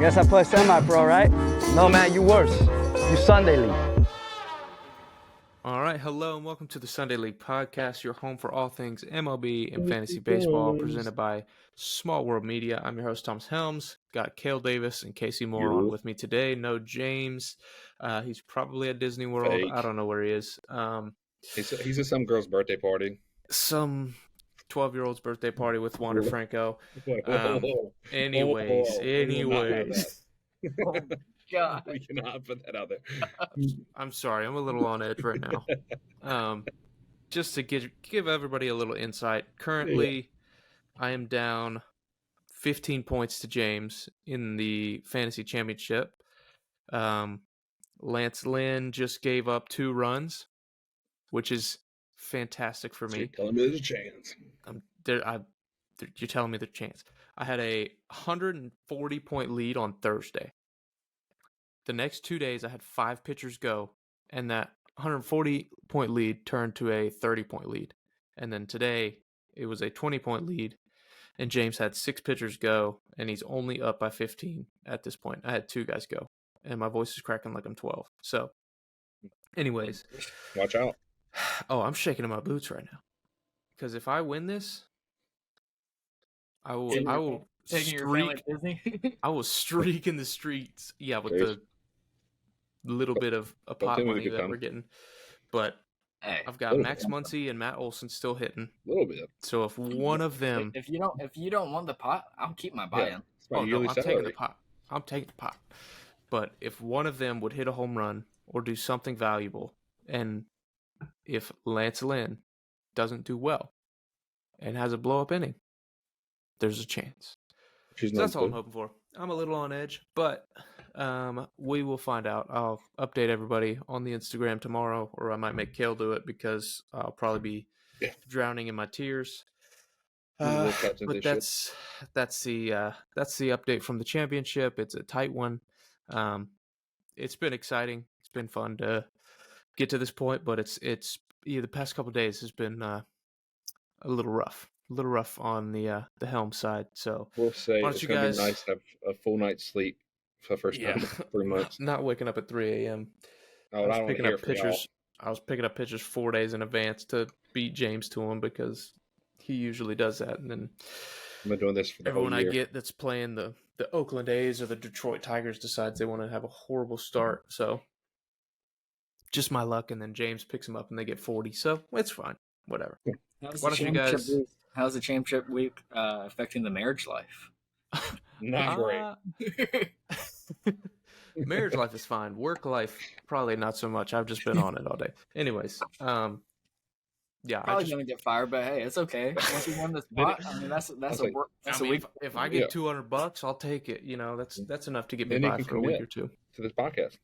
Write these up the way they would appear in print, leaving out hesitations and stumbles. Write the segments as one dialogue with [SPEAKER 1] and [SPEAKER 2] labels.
[SPEAKER 1] guess I play semi-pro, right?
[SPEAKER 2] No, man, you worse. You Sunday League.
[SPEAKER 3] All right, hello and welcome to the Sunday League podcast, your home for all things MLB and Fantasy Baseball, presented by Small World Media. I'm your host, Thomas Helms. Got Cale Davis and Casey Moore on with me today. No James. He's probably at Disney World.
[SPEAKER 4] Fake.
[SPEAKER 3] I don't know where he is.
[SPEAKER 4] He's at some girl's birthday party.
[SPEAKER 3] Some 12-year-old's birthday party with Wander Franco.
[SPEAKER 4] Whoa.
[SPEAKER 3] Anyways.
[SPEAKER 2] Oh, God.
[SPEAKER 4] We cannot put that out there.
[SPEAKER 3] I'm sorry, I'm a little on edge right now. Just to give everybody a little insight, currently I am down 15 points to James in the fantasy championship. Lance Lynn just gave up 2 runs, which is fantastic for me.
[SPEAKER 4] You're telling me there's a chance.
[SPEAKER 3] You're telling me there's a chance. I had a 140-point lead on Thursday. The next 2 days, I had 5 pitchers go, and that 140-point lead turned to a 30-point lead. And then today, it was a 20-point lead, and James had 6 pitchers go, and he's only up by 15 at this point. I had 2 guys go, and my voice is cracking like I'm 12. So, anyways.
[SPEAKER 4] Watch out.
[SPEAKER 3] Oh, I'm shaking in my boots right now. Because if I win this, I will
[SPEAKER 2] Taking your family to Disney?
[SPEAKER 3] I will streak in the streets. Yeah, with the little bit of a pot money that we're getting. But I've got Max Muncy and Matt Olson still hitting.
[SPEAKER 4] A little bit.
[SPEAKER 3] So if one of them,
[SPEAKER 2] if you don't want the pot, I'll keep my buy-in.
[SPEAKER 3] I'm taking the pot. I'm taking the pot. But if one of them would hit a home run or do something valuable, and if Lance Lynn doesn't do well and has a blow-up inning, there's a chance. So that's all I'm hoping for. I'm a little on edge, but we will find out. I'll update everybody on the Instagram tomorrow, or I might make Cale do it because I'll probably be drowning in my tears. But that's the update from the championship. It's a tight one. It's been exciting. It's been fun to get to this point, but it's the past couple of days has been a little rough. A little rough on the Helm side, so
[SPEAKER 4] we'll say it's going to be nice to have a full night's sleep for the first time in 3 months.
[SPEAKER 3] Not waking up at 3 a.m.
[SPEAKER 4] I was picking up pitchers.
[SPEAKER 3] I was picking up pitchers 4 days in advance to beat James to him because he usually does that. And then
[SPEAKER 4] I've been doing this for the
[SPEAKER 3] everyone
[SPEAKER 4] whole year.
[SPEAKER 3] I get that's playing the Oakland A's or the Detroit Tigers decides they want to have a horrible start. So just my luck, and then James picks them up and they get 40. So it's fine. Whatever.
[SPEAKER 2] How's the championship week affecting the marriage life?
[SPEAKER 4] Not great.
[SPEAKER 3] Marriage life is fine. Work life, probably not so much. I've just been on it all day. Anyways, yeah.
[SPEAKER 2] Probably gonna get fired, but hey, it's okay. Once you win this pot, I mean that's a work. That's a week.
[SPEAKER 3] If I get $200, I'll take it. You know, that's enough to get me by for a week or two.
[SPEAKER 4] To this podcast.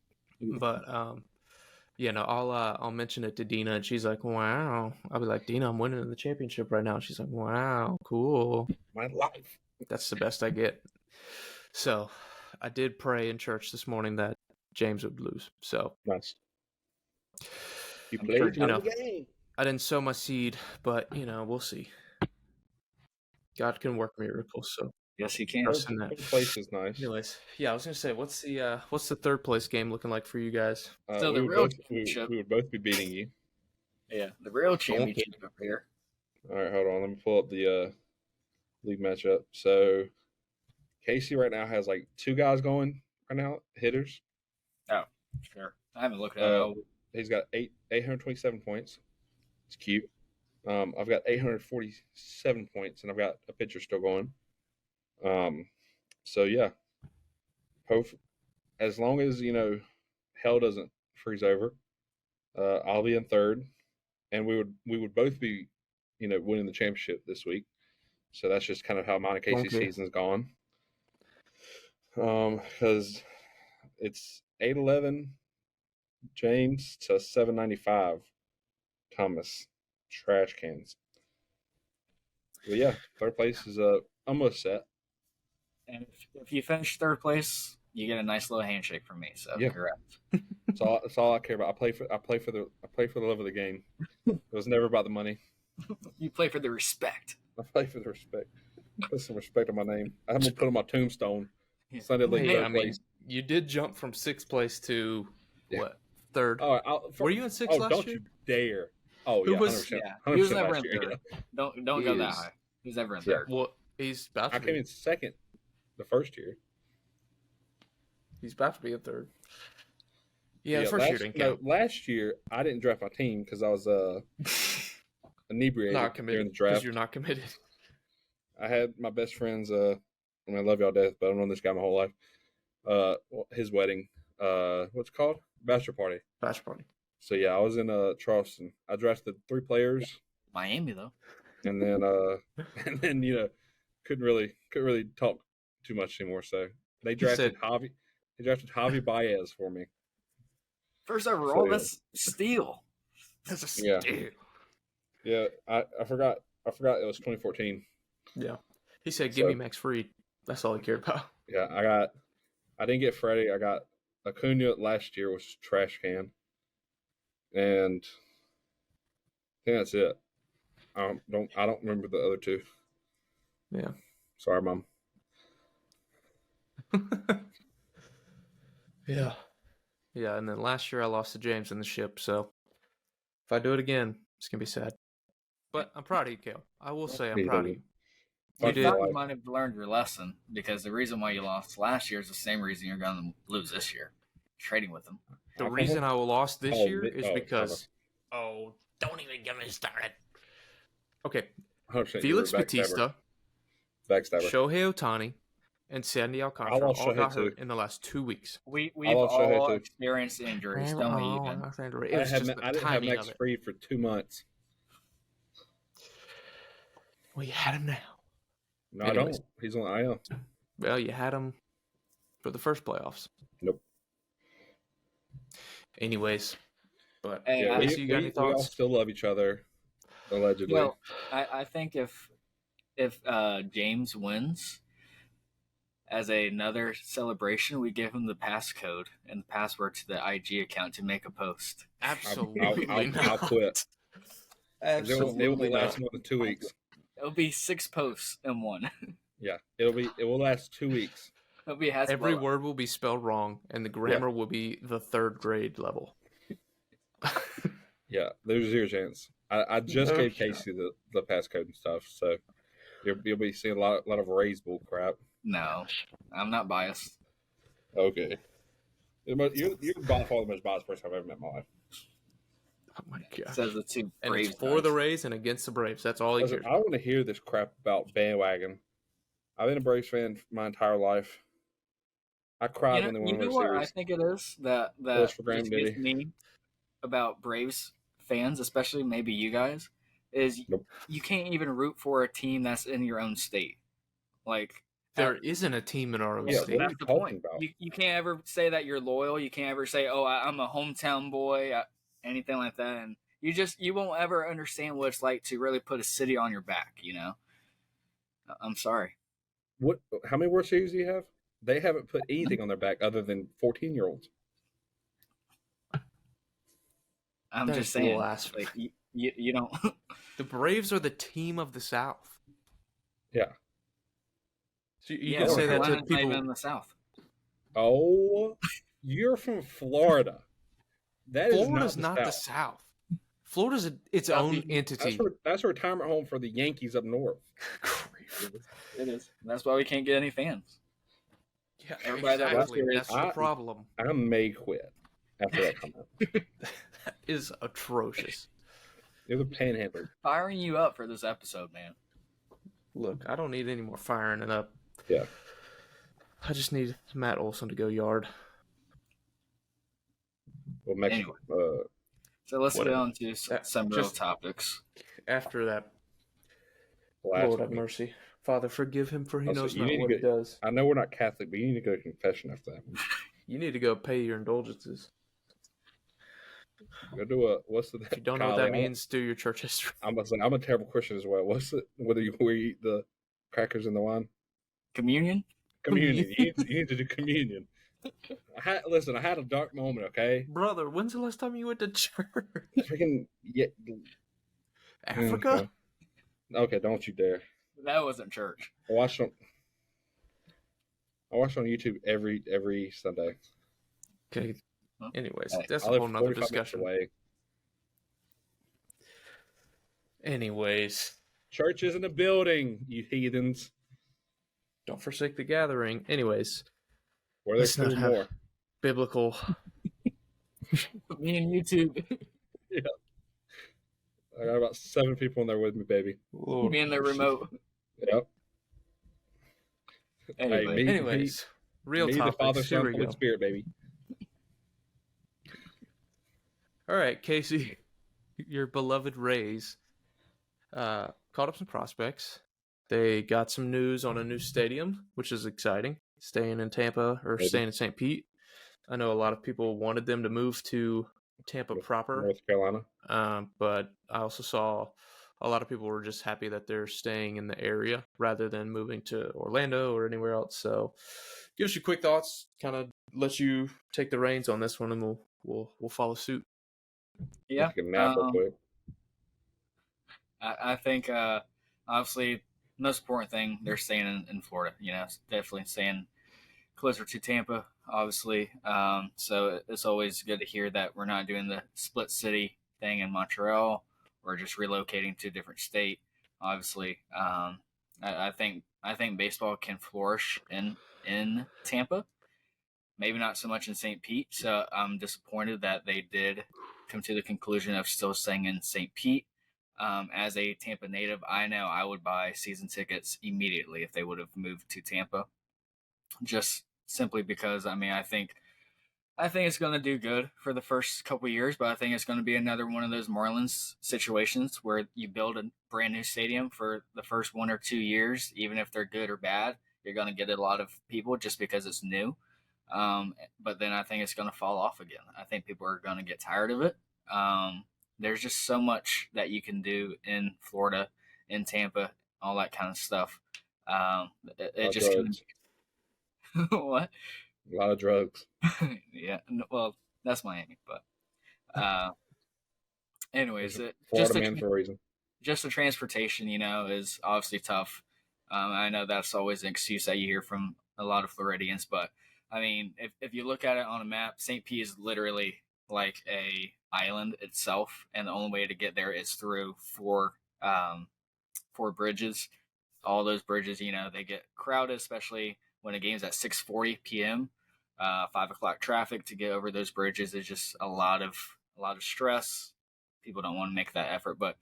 [SPEAKER 3] But I'll mention it to Dina, and she's like, "Wow." I'll be like, "Dina, I'm winning the championship right now." And she's like, "Wow, cool."
[SPEAKER 4] My life.
[SPEAKER 3] That's the best I get. So, I did pray in church this morning that James would lose. So,
[SPEAKER 4] nice. You played,
[SPEAKER 3] the game. I didn't sow my seed, but we'll see. God can work miracles, so
[SPEAKER 2] yes, he can.
[SPEAKER 4] Third place is nice.
[SPEAKER 3] Anyways, yeah, I was gonna say, what's the third place game looking like for you guys?
[SPEAKER 2] So the real championship,
[SPEAKER 4] we would both be beating you.
[SPEAKER 2] Yeah, the real championship up here.
[SPEAKER 4] All right, hold on. Let me pull up the league matchup. So Casey right now has like 2 guys going right now, hitters.
[SPEAKER 2] Oh, sure. I haven't looked at it.
[SPEAKER 4] He's got 827 points. It's cute. I've got 847 points, and I've got a pitcher still going. So yeah, as long as hell doesn't freeze over, I'll be in third, and we would both be winning the championship this week. So that's just kind of how mine and Casey's season's gone. Because it's 811 James to 795 Thomas. Trash cans. But yeah, third place is almost set.
[SPEAKER 2] And if you finish third place, you get a nice little handshake from me. So congrats.
[SPEAKER 4] That's all I care about. I play for the love of the game. It was never about the money.
[SPEAKER 2] You play for the respect.
[SPEAKER 4] I play for the respect. Put some respect on my name. I'm gonna put on my tombstone. Sunday League
[SPEAKER 3] Hey,
[SPEAKER 4] third
[SPEAKER 3] I mean,
[SPEAKER 4] place.
[SPEAKER 3] you did jump from 6th place to
[SPEAKER 4] Yeah.
[SPEAKER 3] what? 3rd. Were you in 6th last
[SPEAKER 4] don't
[SPEAKER 3] year?
[SPEAKER 4] you dare! Oh
[SPEAKER 3] Who
[SPEAKER 4] yeah,
[SPEAKER 3] was-
[SPEAKER 4] 100%.
[SPEAKER 2] Yeah,
[SPEAKER 4] 100%
[SPEAKER 2] he was never
[SPEAKER 4] last
[SPEAKER 2] in
[SPEAKER 4] year.
[SPEAKER 2] third.
[SPEAKER 4] Yeah.
[SPEAKER 2] Don't
[SPEAKER 3] He
[SPEAKER 2] go that
[SPEAKER 3] is-
[SPEAKER 2] high. He was never in
[SPEAKER 4] Yeah.
[SPEAKER 2] third.
[SPEAKER 3] Well, he's about
[SPEAKER 4] I
[SPEAKER 3] to
[SPEAKER 4] came
[SPEAKER 3] be.
[SPEAKER 4] in second the first year.
[SPEAKER 3] He's about to be in 3rd. Yeah,
[SPEAKER 4] Yeah,
[SPEAKER 3] first year didn't count.
[SPEAKER 4] last year I didn't draft my team because I was inebriated
[SPEAKER 3] Not
[SPEAKER 4] during
[SPEAKER 3] committed
[SPEAKER 4] the
[SPEAKER 3] because
[SPEAKER 4] draft.
[SPEAKER 3] you're not committed.
[SPEAKER 4] I had my best friend's. I mean, I love y'all to death, but I've known this guy my whole life. His wedding. What's it called? Bachelor party.
[SPEAKER 3] Bachelor party.
[SPEAKER 4] So yeah, I was in Charleston. I drafted 3 players,
[SPEAKER 2] Miami though.
[SPEAKER 4] and then couldn't really talk too much anymore. So they drafted Javi. They drafted Javi Baez for me.
[SPEAKER 2] First overall,
[SPEAKER 4] yeah.
[SPEAKER 2] that's steal.
[SPEAKER 3] That's a
[SPEAKER 4] Yeah.
[SPEAKER 3] steal.
[SPEAKER 4] Yeah, I forgot it was 2014.
[SPEAKER 3] Yeah. He said, "Give me Max Fried." That's all he cared about.
[SPEAKER 4] Yeah, I didn't get Freddie. I got Acuna last year, which was trash can, and I think that's it. I don't remember the other 2.
[SPEAKER 3] Yeah.
[SPEAKER 4] Sorry, Mom.
[SPEAKER 3] Yeah. Yeah, and then last year I lost to James in the ship, so if I do it again, it's going to be sad. But I'm proud of you, Kale. I will say I'm proud of you.
[SPEAKER 2] You
[SPEAKER 3] did.
[SPEAKER 2] thought you might have learned your lesson because the reason why you lost last year is the same reason you're going to lose this year. Trading with them.
[SPEAKER 3] The reason I lost this year is because...
[SPEAKER 1] Oh, don't even get me started.
[SPEAKER 3] Okay,
[SPEAKER 4] 100%
[SPEAKER 3] Felix
[SPEAKER 4] you're a
[SPEAKER 3] Bautista,
[SPEAKER 4] backstabber.
[SPEAKER 3] Shohei Ohtani, and Sandy Alcantara
[SPEAKER 4] lost
[SPEAKER 3] all got
[SPEAKER 4] Shohei,
[SPEAKER 3] hurt
[SPEAKER 4] too.
[SPEAKER 3] in the last 2 weeks.
[SPEAKER 2] We've
[SPEAKER 4] lost Shohei,
[SPEAKER 2] all
[SPEAKER 4] too.
[SPEAKER 2] experienced injuries, don't we? Even
[SPEAKER 3] It was just the
[SPEAKER 4] I didn't have
[SPEAKER 3] timing
[SPEAKER 4] Max
[SPEAKER 3] of it.
[SPEAKER 4] Fried for 2 months.
[SPEAKER 3] Well, you had him now.
[SPEAKER 4] No,
[SPEAKER 3] Anyways.
[SPEAKER 4] I don't. He's on the IL.
[SPEAKER 3] Well, you had him for the first playoffs.
[SPEAKER 4] Nope.
[SPEAKER 3] Anyways, but
[SPEAKER 2] Hey,
[SPEAKER 4] Yeah,
[SPEAKER 3] Lacey, you got any
[SPEAKER 4] we all
[SPEAKER 3] thoughts?
[SPEAKER 4] still love each other, allegedly.
[SPEAKER 2] well, I think if James wins, as another celebration, we give him the passcode and the password to the IG account to make a post.
[SPEAKER 3] Absolutely
[SPEAKER 4] I'll
[SPEAKER 3] not.
[SPEAKER 4] quit. It won't
[SPEAKER 3] Absolutely
[SPEAKER 4] last
[SPEAKER 3] not.
[SPEAKER 4] more than 2 weeks.
[SPEAKER 2] It'll be 6 posts in one.
[SPEAKER 4] Yeah, it will last 2 weeks.
[SPEAKER 2] It'll be has
[SPEAKER 3] Every word will be spelled wrong, and the grammar will be the 3rd grade level.
[SPEAKER 4] Yeah, there's 0 chance. I just
[SPEAKER 3] No
[SPEAKER 4] gave
[SPEAKER 3] shot.
[SPEAKER 4] Casey the passcode and stuff, so you'll be seeing a lot of Rays bull crap.
[SPEAKER 2] No, I'm not biased.
[SPEAKER 4] Okay, you're by far the most biased person I've ever met in my life.
[SPEAKER 3] Oh my god!
[SPEAKER 2] Says the 2
[SPEAKER 3] And
[SPEAKER 2] Braves
[SPEAKER 3] it's for the
[SPEAKER 2] guys.
[SPEAKER 3] Rays and against the Braves. That's all he
[SPEAKER 4] Listen,
[SPEAKER 3] cares.
[SPEAKER 4] I don't want to hear this crap about bandwagon. I've been a Braves fan my entire life. I cried when they won
[SPEAKER 2] You know
[SPEAKER 4] the
[SPEAKER 2] what I
[SPEAKER 4] series.
[SPEAKER 2] think it is that
[SPEAKER 4] Just for
[SPEAKER 2] just
[SPEAKER 4] Graham
[SPEAKER 2] gets me about Braves fans, especially maybe you guys, is
[SPEAKER 4] Nope.
[SPEAKER 2] you can't even root for a team that's in your own state. Like
[SPEAKER 3] There isn't a team in our own
[SPEAKER 4] Yeah,
[SPEAKER 3] state.
[SPEAKER 4] what are
[SPEAKER 2] that's
[SPEAKER 4] you
[SPEAKER 2] the
[SPEAKER 4] talking
[SPEAKER 2] point.
[SPEAKER 4] about?
[SPEAKER 2] You can't ever say that you're loyal. You can't ever say, "Oh, I'm a hometown boy," anything like that. And you won't ever understand what it's like to really put a city on your back. You know. I'm sorry.
[SPEAKER 4] What? How many World Series do you have? They haven't put anything on their back other than 14-year-olds.
[SPEAKER 2] I'm
[SPEAKER 3] That
[SPEAKER 2] just
[SPEAKER 3] is
[SPEAKER 2] saying.
[SPEAKER 3] blasphemy.
[SPEAKER 2] Like you don't.
[SPEAKER 3] The Braves are the team of the South.
[SPEAKER 4] Yeah.
[SPEAKER 3] So you
[SPEAKER 2] Yeah,
[SPEAKER 3] can say that to
[SPEAKER 2] Carolina's not even
[SPEAKER 3] people.
[SPEAKER 2] in the South.
[SPEAKER 4] Oh, you're from Florida. That is
[SPEAKER 3] Florida's
[SPEAKER 4] not
[SPEAKER 3] not
[SPEAKER 4] the
[SPEAKER 3] the
[SPEAKER 4] South.
[SPEAKER 3] South. Florida's its own
[SPEAKER 2] Southeast.
[SPEAKER 3] entity.
[SPEAKER 4] That's a retirement home for the Yankees up north.
[SPEAKER 2] It is. That's why we can't get any fans.
[SPEAKER 3] Yeah,
[SPEAKER 2] Everybody that
[SPEAKER 3] exactly.
[SPEAKER 2] works here
[SPEAKER 3] That's
[SPEAKER 2] is-
[SPEAKER 3] the problem.
[SPEAKER 4] I may quit after that comment.
[SPEAKER 3] That is atrocious.
[SPEAKER 4] You're the panhandler.
[SPEAKER 2] Firing you up for this episode, man.
[SPEAKER 3] Look, I don't need any more firing it up.
[SPEAKER 4] Yeah.
[SPEAKER 3] I just need Matt Olson to go yard.
[SPEAKER 4] Well, next,
[SPEAKER 2] Anyway. So let's
[SPEAKER 3] Whatever.
[SPEAKER 2] get on to some real
[SPEAKER 3] Just-
[SPEAKER 2] topics.
[SPEAKER 3] After that,
[SPEAKER 4] last
[SPEAKER 3] Lord have
[SPEAKER 4] week.
[SPEAKER 3] mercy. Father, forgive him, for he
[SPEAKER 4] Also,
[SPEAKER 3] knows
[SPEAKER 4] you
[SPEAKER 3] not
[SPEAKER 4] need to
[SPEAKER 3] what he
[SPEAKER 4] get-
[SPEAKER 3] does.
[SPEAKER 4] I know we're not Catholic, but you need to go to confession after that one.
[SPEAKER 3] You need to go pay your indulgences.
[SPEAKER 4] Go do what's the?
[SPEAKER 3] If you don't know what that means, do your church history.
[SPEAKER 4] I'm a terrible Christian as well. What's it? Where you eat the crackers and the wine?
[SPEAKER 2] Communion?
[SPEAKER 4] Communion. you need to do communion. Listen, I had a dark moment. Okay,
[SPEAKER 3] Brother, when's the last time you went to church?
[SPEAKER 4] freaking yeah.
[SPEAKER 3] Africa?
[SPEAKER 4] Okay, don't you dare.
[SPEAKER 2] That wasn't church.
[SPEAKER 4] I watched them. I watch on YouTube every Sunday.
[SPEAKER 3] Okay. Anyways,
[SPEAKER 2] Hey,
[SPEAKER 3] that's
[SPEAKER 4] I
[SPEAKER 3] a
[SPEAKER 4] live
[SPEAKER 3] whole nother
[SPEAKER 4] 45 minutes
[SPEAKER 3] discussion.
[SPEAKER 4] away.
[SPEAKER 3] Anyways,
[SPEAKER 4] Church isn't a building, you heathens.
[SPEAKER 3] don't forsake the gathering. Anyways,
[SPEAKER 4] Where there's
[SPEAKER 3] let's not
[SPEAKER 4] two or
[SPEAKER 3] have
[SPEAKER 4] more.
[SPEAKER 3] biblical.
[SPEAKER 2] Me and YouTube.
[SPEAKER 4] Yeah. I got about 7 people in there with me, baby.
[SPEAKER 3] Lord
[SPEAKER 2] Me and the
[SPEAKER 3] mercy.
[SPEAKER 2] remote.
[SPEAKER 4] Yep.
[SPEAKER 2] Anyway.
[SPEAKER 4] Hey,
[SPEAKER 3] Anyways, real
[SPEAKER 4] me, the Father,
[SPEAKER 3] topics. Here
[SPEAKER 4] Son,
[SPEAKER 3] we
[SPEAKER 4] Holy
[SPEAKER 3] go.
[SPEAKER 4] Spirit, baby.
[SPEAKER 3] All right, Casey, your beloved Rays caught up some prospects. They got some news on a new stadium, which is exciting. Staying in Tampa or
[SPEAKER 4] Maybe.
[SPEAKER 3] staying in St. Pete. I know a lot of people wanted them to move to Tampa proper,
[SPEAKER 4] North Carolina.
[SPEAKER 3] but I also saw a lot of people were just happy that they're staying in the area rather than moving to Orlando or anywhere else. So, give us your quick thoughts. Kind of let you take the reins on this one, and we'll follow suit.
[SPEAKER 2] Yeah.
[SPEAKER 4] Take a nap real quick.
[SPEAKER 2] I think obviously most important thing they're staying in Florida. Definitely staying closer to Tampa, obviously. So it's always good to hear that we're not doing the split city thing in Montreal. We're just relocating to a different state. Obviously, I think baseball can flourish in Tampa. Maybe not so much in St. Pete. So I'm disappointed that they did come to the conclusion of still staying in St. Pete. As a Tampa native, I know I would buy season tickets immediately if they would have moved to Tampa. Just simply because I think it's going to do good for the first couple of years, but I think it's going to be another one of those Marlins situations where you build a brand new stadium for the first 1 or 2 years, even if they're good or bad. You're going to get a lot of people just because it's new. But then I think it's going to fall off again. I think people are going to get tired of it. There's just so much that you can do in Florida, in Tampa, all that kind of stuff. It just what?
[SPEAKER 4] A lot of drugs.
[SPEAKER 2] Yeah. Well, that's Miami, but anyways,
[SPEAKER 4] Florida man for a reason.
[SPEAKER 2] Just the transportation, is obviously tough. I know that's always an excuse that you hear from a lot of Floridians, but I mean, if you look at it on a map, St. Pete is literally like a island itself, and the only way to get there is through four bridges. All those bridges, they get crowded, especially when a game's at 6:40 p.m. 5 o'clock traffic to get over those bridges is just a lot of stress. People don't want to make that effort, but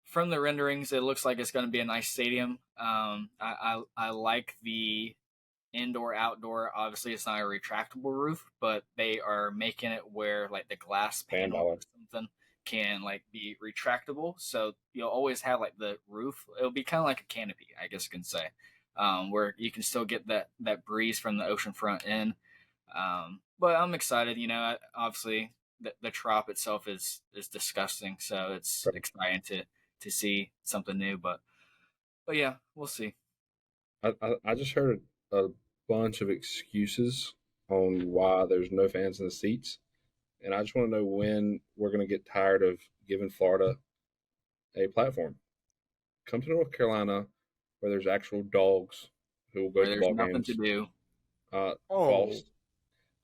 [SPEAKER 2] from the renderings, it looks like it's going to be a nice stadium. I like the indoor outdoor. Obviously, it's not a retractable roof, but they are making it where like the glass panel or something can like be retractable, so you'll always have like the roof. It'll be kind of like a canopy, I guess you can say, where you can still get that breeze from the ocean front in. But I'm excited. Obviously the trop itself is disgusting, so it's exciting to see something new. But yeah, we'll see.
[SPEAKER 4] I just heard a bunch of excuses on why there's no fans in the seats. And I just want to know when we're going to get tired of giving Florida a platform. Come to North Carolina where there's actual dogs who will go to ball games.
[SPEAKER 2] There's nothing to do.
[SPEAKER 4] False.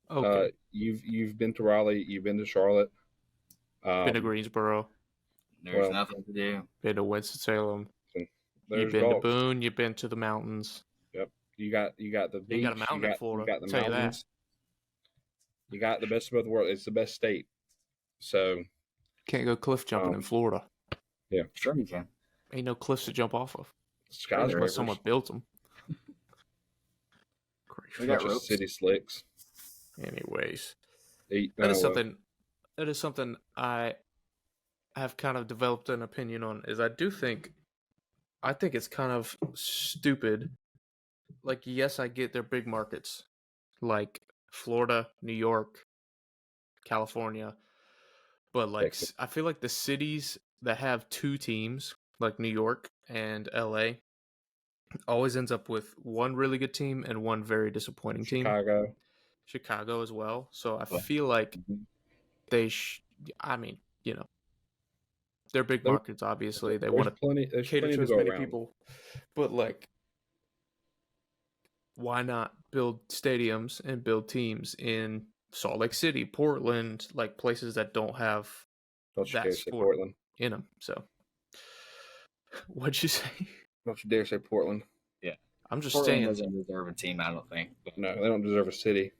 [SPEAKER 3] Okay.
[SPEAKER 4] You've been to Raleigh. You've been to Charlotte.
[SPEAKER 3] Been to Greensboro.
[SPEAKER 2] There's nothing to do.
[SPEAKER 3] Been to Winston-Salem.
[SPEAKER 4] There's
[SPEAKER 3] You've been
[SPEAKER 4] dogs.
[SPEAKER 3] to Boone. You've been to the mountains.
[SPEAKER 4] Yep. You got the beach.
[SPEAKER 3] You got a mountain in Florida.
[SPEAKER 4] You got the
[SPEAKER 3] Tell
[SPEAKER 4] mountains. You got the best of both worlds. It's the best state. So
[SPEAKER 3] can't go cliff jumping in Florida.
[SPEAKER 4] Yeah,
[SPEAKER 2] sure you can.
[SPEAKER 3] Ain't no cliffs to jump off of.
[SPEAKER 4] Skyscrapers.
[SPEAKER 3] Someone built them.
[SPEAKER 2] We got ropes.
[SPEAKER 4] City slicks.
[SPEAKER 3] Anyways, that is something I have kind of developed an opinion on. Is I think it's kind of stupid. Like, yes, I get their big markets, like Florida, New York, California, but like I feel like the cities that have two teams, like New York and LA, always ends up with one really good team and one very disappointing team. Chicago as well. So I feel like they they're big markets, obviously. They want to cater to as many people. But like, why not build stadiums and build teams in Salt Lake City, Portland, like places that don't have
[SPEAKER 4] Don't you
[SPEAKER 3] that
[SPEAKER 4] dare say
[SPEAKER 3] sport
[SPEAKER 4] Portland.
[SPEAKER 3] in them? So, what'd you say?
[SPEAKER 4] Don't you dare say Portland.
[SPEAKER 2] Yeah.
[SPEAKER 3] I'm just
[SPEAKER 2] Portland
[SPEAKER 3] saying.
[SPEAKER 2] doesn't deserve a team, I don't think.
[SPEAKER 4] No, they don't deserve a city.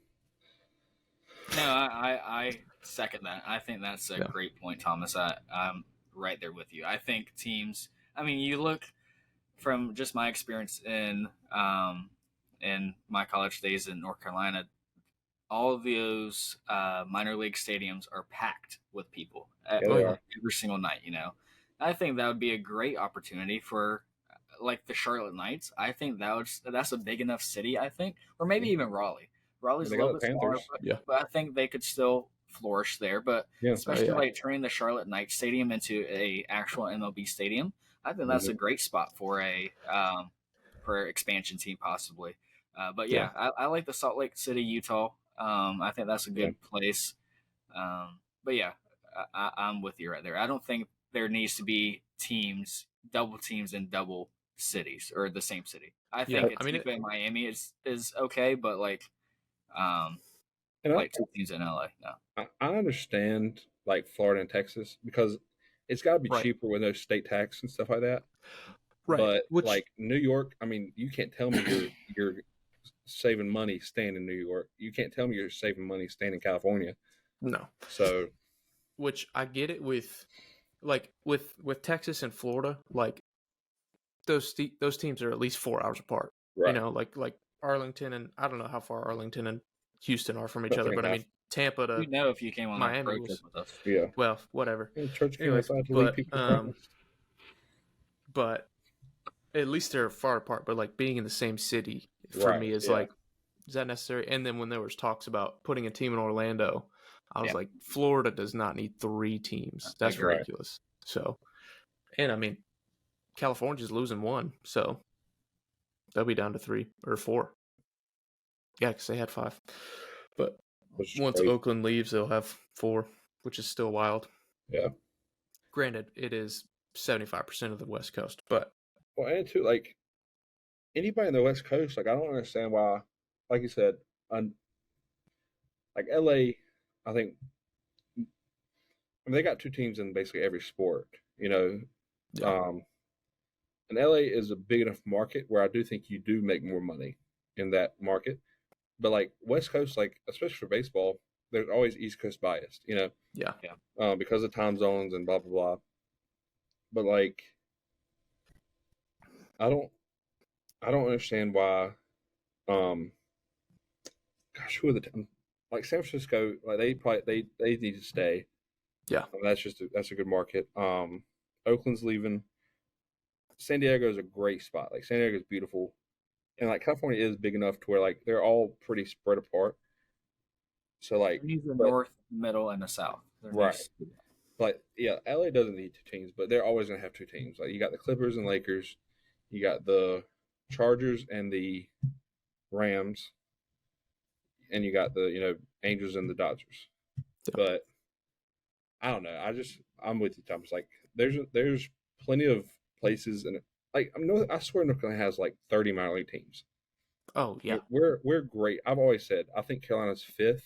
[SPEAKER 2] No, I second that. I think that's a
[SPEAKER 3] Yeah.
[SPEAKER 2] great point, Thomas. I'm right there with you. I think teams. I mean, you look from just my experience in my college days in North Carolina. All of those minor league stadiums are packed with people
[SPEAKER 4] Yeah, they are.
[SPEAKER 2] every single night. I think that would be a great opportunity for like the Charlotte Knights. I think that's a big enough city. I think, or maybe even Raleigh. Raleigh's
[SPEAKER 4] They
[SPEAKER 2] a
[SPEAKER 4] got
[SPEAKER 2] little
[SPEAKER 4] the
[SPEAKER 2] bit smaller,
[SPEAKER 4] Panthers.
[SPEAKER 3] Yeah.
[SPEAKER 2] but I think they could still flourish there. But
[SPEAKER 4] Yeah.
[SPEAKER 2] especially
[SPEAKER 3] yeah.
[SPEAKER 2] like turning the Charlotte Knights Stadium into a actual MLB stadium, I think that's a great spot for a for expansion team possibly. But yeah, I like the Salt Lake City, Utah. I think that's a good place. But yeah, I'm with you right there. I don't think there needs to be double teams in double cities or the same city. I think Tampa and Miami is okay, but like two teams in LA. No.
[SPEAKER 4] I understand like Florida and Texas because it's got to be
[SPEAKER 3] Right.
[SPEAKER 4] cheaper with no state tax and stuff like that.
[SPEAKER 3] Right.
[SPEAKER 4] But like New York, I mean, you can't tell me you're saving money staying in New York. You can't tell me you're saving money staying in California.
[SPEAKER 3] No.
[SPEAKER 4] So,
[SPEAKER 3] which I get it with Texas and Florida, like those teams are at least 4 hours apart.
[SPEAKER 4] right.
[SPEAKER 3] Like Arlington, and I don't know how far Arlington and Houston are from each other, but I mean Tampa to
[SPEAKER 2] if you came on
[SPEAKER 3] Miami
[SPEAKER 2] that road trip with us.
[SPEAKER 4] Yeah.
[SPEAKER 3] Well, whatever.
[SPEAKER 4] Church
[SPEAKER 3] Anyways,
[SPEAKER 4] to lead people
[SPEAKER 3] but at least they're far apart. But like being in the same city for me is like, is that necessary? And then when there was talks about putting a team in Orlando, I was like, Florida does not need 3 teams. That's ridiculous. So, and I mean, California's losing 1, so they'll be down to 3 or 4. Yeah, because they had 5. But once Oakland leaves, they'll have 4, which is still wild.
[SPEAKER 4] Yeah.
[SPEAKER 3] Granted, it is 75% of the West Coast, but
[SPEAKER 4] and too, like anybody in the West Coast, like I don't understand why, like you said, like LA, I think, I mean, they got 2 teams in basically every sport, and LA is a big enough market where I do think you do make more money in that market. But like West Coast, like especially for baseball, there's always East Coast biased, because of time zones and blah blah blah. But like, I don't understand why. Gosh, who are the like San Francisco? Like they need to stay.
[SPEAKER 3] Yeah,
[SPEAKER 4] that's a good market. Oakland's leaving. San Diego is a great spot. Like San Diego is beautiful. And like California is big enough to where like they're all pretty spread apart. So like
[SPEAKER 2] the north, middle, and the south.
[SPEAKER 4] Right. But yeah, LA doesn't need 2 teams, but they're always gonna have 2 teams. Like you got the Clippers and Lakers, you got the Chargers and the Rams, and you got the Angels and the Dodgers. Yeah. But I don't know. I'm with you, Thomas. Like there's plenty of places, and like I swear North Carolina has like 30 minor league teams.
[SPEAKER 3] Oh yeah,
[SPEAKER 4] we're great. I've always said I think Carolina's 5th.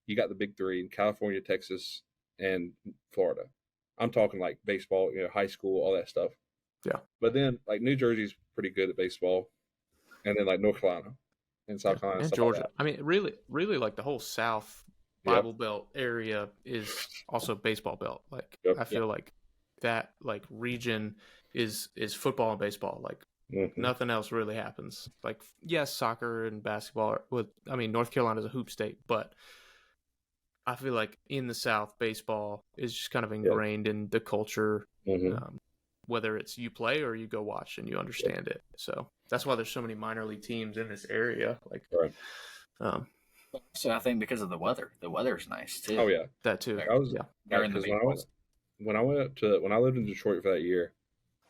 [SPEAKER 4] You got the big 3 in California, Texas, and Florida. I'm talking like baseball, high school, all that stuff.
[SPEAKER 3] Yeah.
[SPEAKER 4] But then like New Jersey's pretty good at baseball, and then like North Carolina and South Carolina
[SPEAKER 3] and Georgia. Like I mean, really like the whole South Bible Belt area is also baseball belt. Like I feel like that like region is football and baseball. Like nothing else really happens. Like yes, soccer and basketball. North Carolina's a hoop state, but I feel like in the South, baseball is just kind of ingrained in the culture. Whether it's you play or you go watch and you understand it. So that's why there's so many minor league teams in this area. Like,
[SPEAKER 2] so I think because of the weather's nice too.
[SPEAKER 4] Oh yeah,
[SPEAKER 3] that too.
[SPEAKER 4] Like, when I lived in Detroit for that year,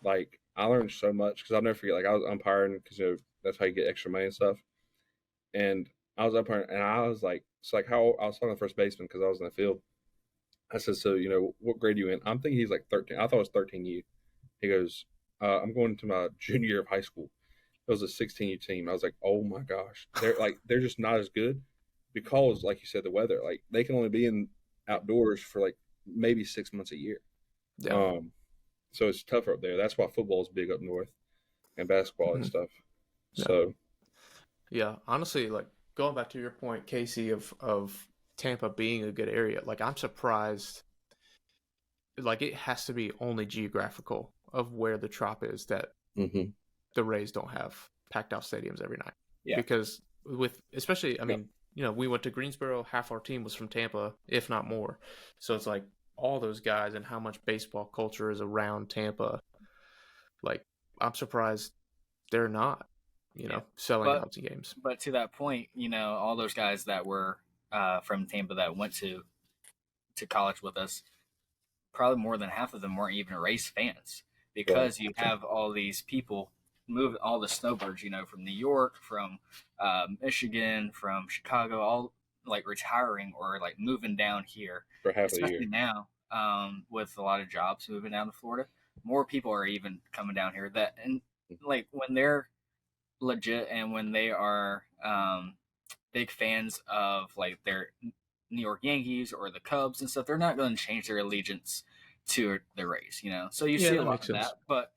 [SPEAKER 4] like I learned so much because I'll never forget. Like I was umpiring because that's how you get extra money and stuff. And I was umpiring, and I was like, how I was talking to the first baseman because I was in the field. I said, so what grade are you in? I'm thinking he's like 13. I thought it was 13U. He goes, I'm going to my junior year of high school. it was a 16U team. I was like, oh my gosh, they're just not as good because, like you said, the weather. Like they can only be in outdoors for like maybe 6 months a year.
[SPEAKER 3] Yeah.
[SPEAKER 4] So it's tougher up there. That's why football is big up north and basketball and stuff.
[SPEAKER 3] Yeah.
[SPEAKER 4] So
[SPEAKER 3] yeah, honestly, like going back to your point, Casey, of Tampa being a good area, like I'm surprised. Like it has to be only geographical of where the Trop is that the Rays don't have packed out stadiums every night.
[SPEAKER 2] Yeah.
[SPEAKER 3] Because especially, I mean, we went to Greensboro, half our team was from Tampa, if not more. So it's like all those guys and how much baseball culture is around Tampa. Like I'm surprised they're not, selling out to games.
[SPEAKER 2] But to that point, all those guys that were from Tampa that went to college with us, probably more than half of them weren't even Rays fans because you have all these people move, all the snowbirds, from New York, from Michigan, from Chicago, all like retiring or like moving down here
[SPEAKER 4] for half of the
[SPEAKER 2] especially
[SPEAKER 4] year.
[SPEAKER 2] now with a lot of jobs moving down to Florida. More people are even coming down here and like when they're legit and when they are big fans of like their New York Yankees or the Cubs and stuff, they're not going to change their allegiance to the Rays, So you see a lot of that. But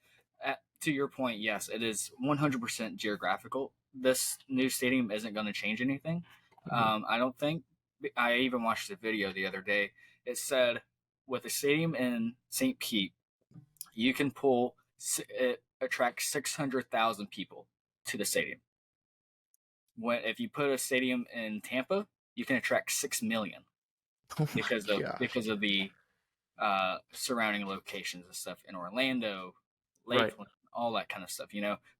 [SPEAKER 2] to your point, yes, it is 100% geographical. This new stadium isn't going to change anything. I don't think. I even watched a video the other day. It said with a stadium in St. Pete, you can attract 600,000 people to the stadium. If you put a stadium in Tampa, you can attract 6 million because of the surrounding locations and stuff in Orlando, Lakeland, all that kind of stuff.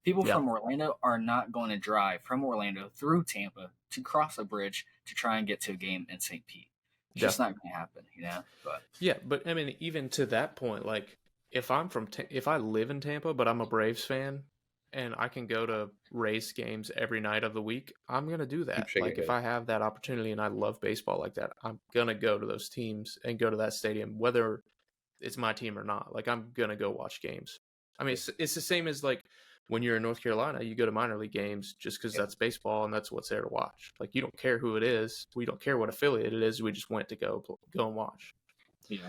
[SPEAKER 2] People from Orlando are not going to drive from Orlando through Tampa to cross a bridge to try and get to a game in St. Pete. It's just not going to happen,
[SPEAKER 3] But I mean, even to that point, like if I live in Tampa, but I'm a Braves fan, and I can go to Rays games every night of the week, I'm going to do that. Like if I have that opportunity and I love baseball like that, I'm going to go to those teams and go to that stadium, whether it's my team or not. Like I'm going to go watch games. I mean, it's the same as like when you're in North Carolina, you go to minor league games just because that's baseball and that's what's there to watch. Like you don't care who it is. We don't care what affiliate it is. We just went to go and watch.
[SPEAKER 2] Yeah.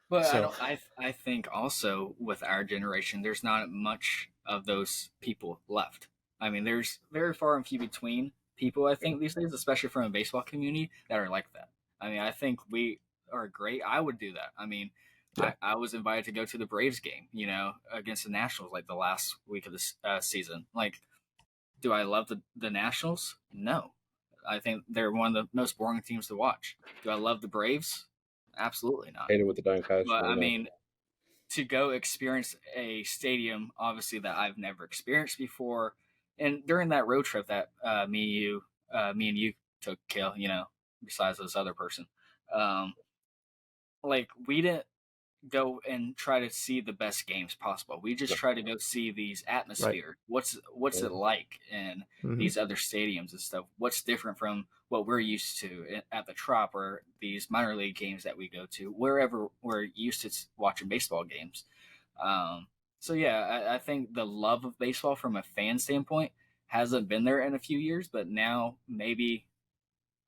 [SPEAKER 2] But I think also with our generation, there's not much of those people left. I mean, there's very far and few between people, I think, these days, especially from a baseball community, that are like that. I mean, I think we are great. I would do that. I mean, I was invited to go to the Braves game, against the Nationals, like the last week of the season. Like, do I love the Nationals? No. I think they're one of the most boring teams to watch. Do I love the Braves? Absolutely not.
[SPEAKER 4] Hated with the Diamondbacks.
[SPEAKER 2] But I mean, to go experience a stadium, obviously that I've never experienced before, and during that road trip that me and you took, Kale, besides this other person, like we didn't go and try to see the best games possible. We just try to go see these atmosphere. What's it like in these other stadiums and stuff? What's different from what we're used to at the Trop or these minor league games that we go to, wherever we're used to watching baseball games. So yeah, I think the love of baseball from a fan standpoint hasn't been there in a few years, but now maybe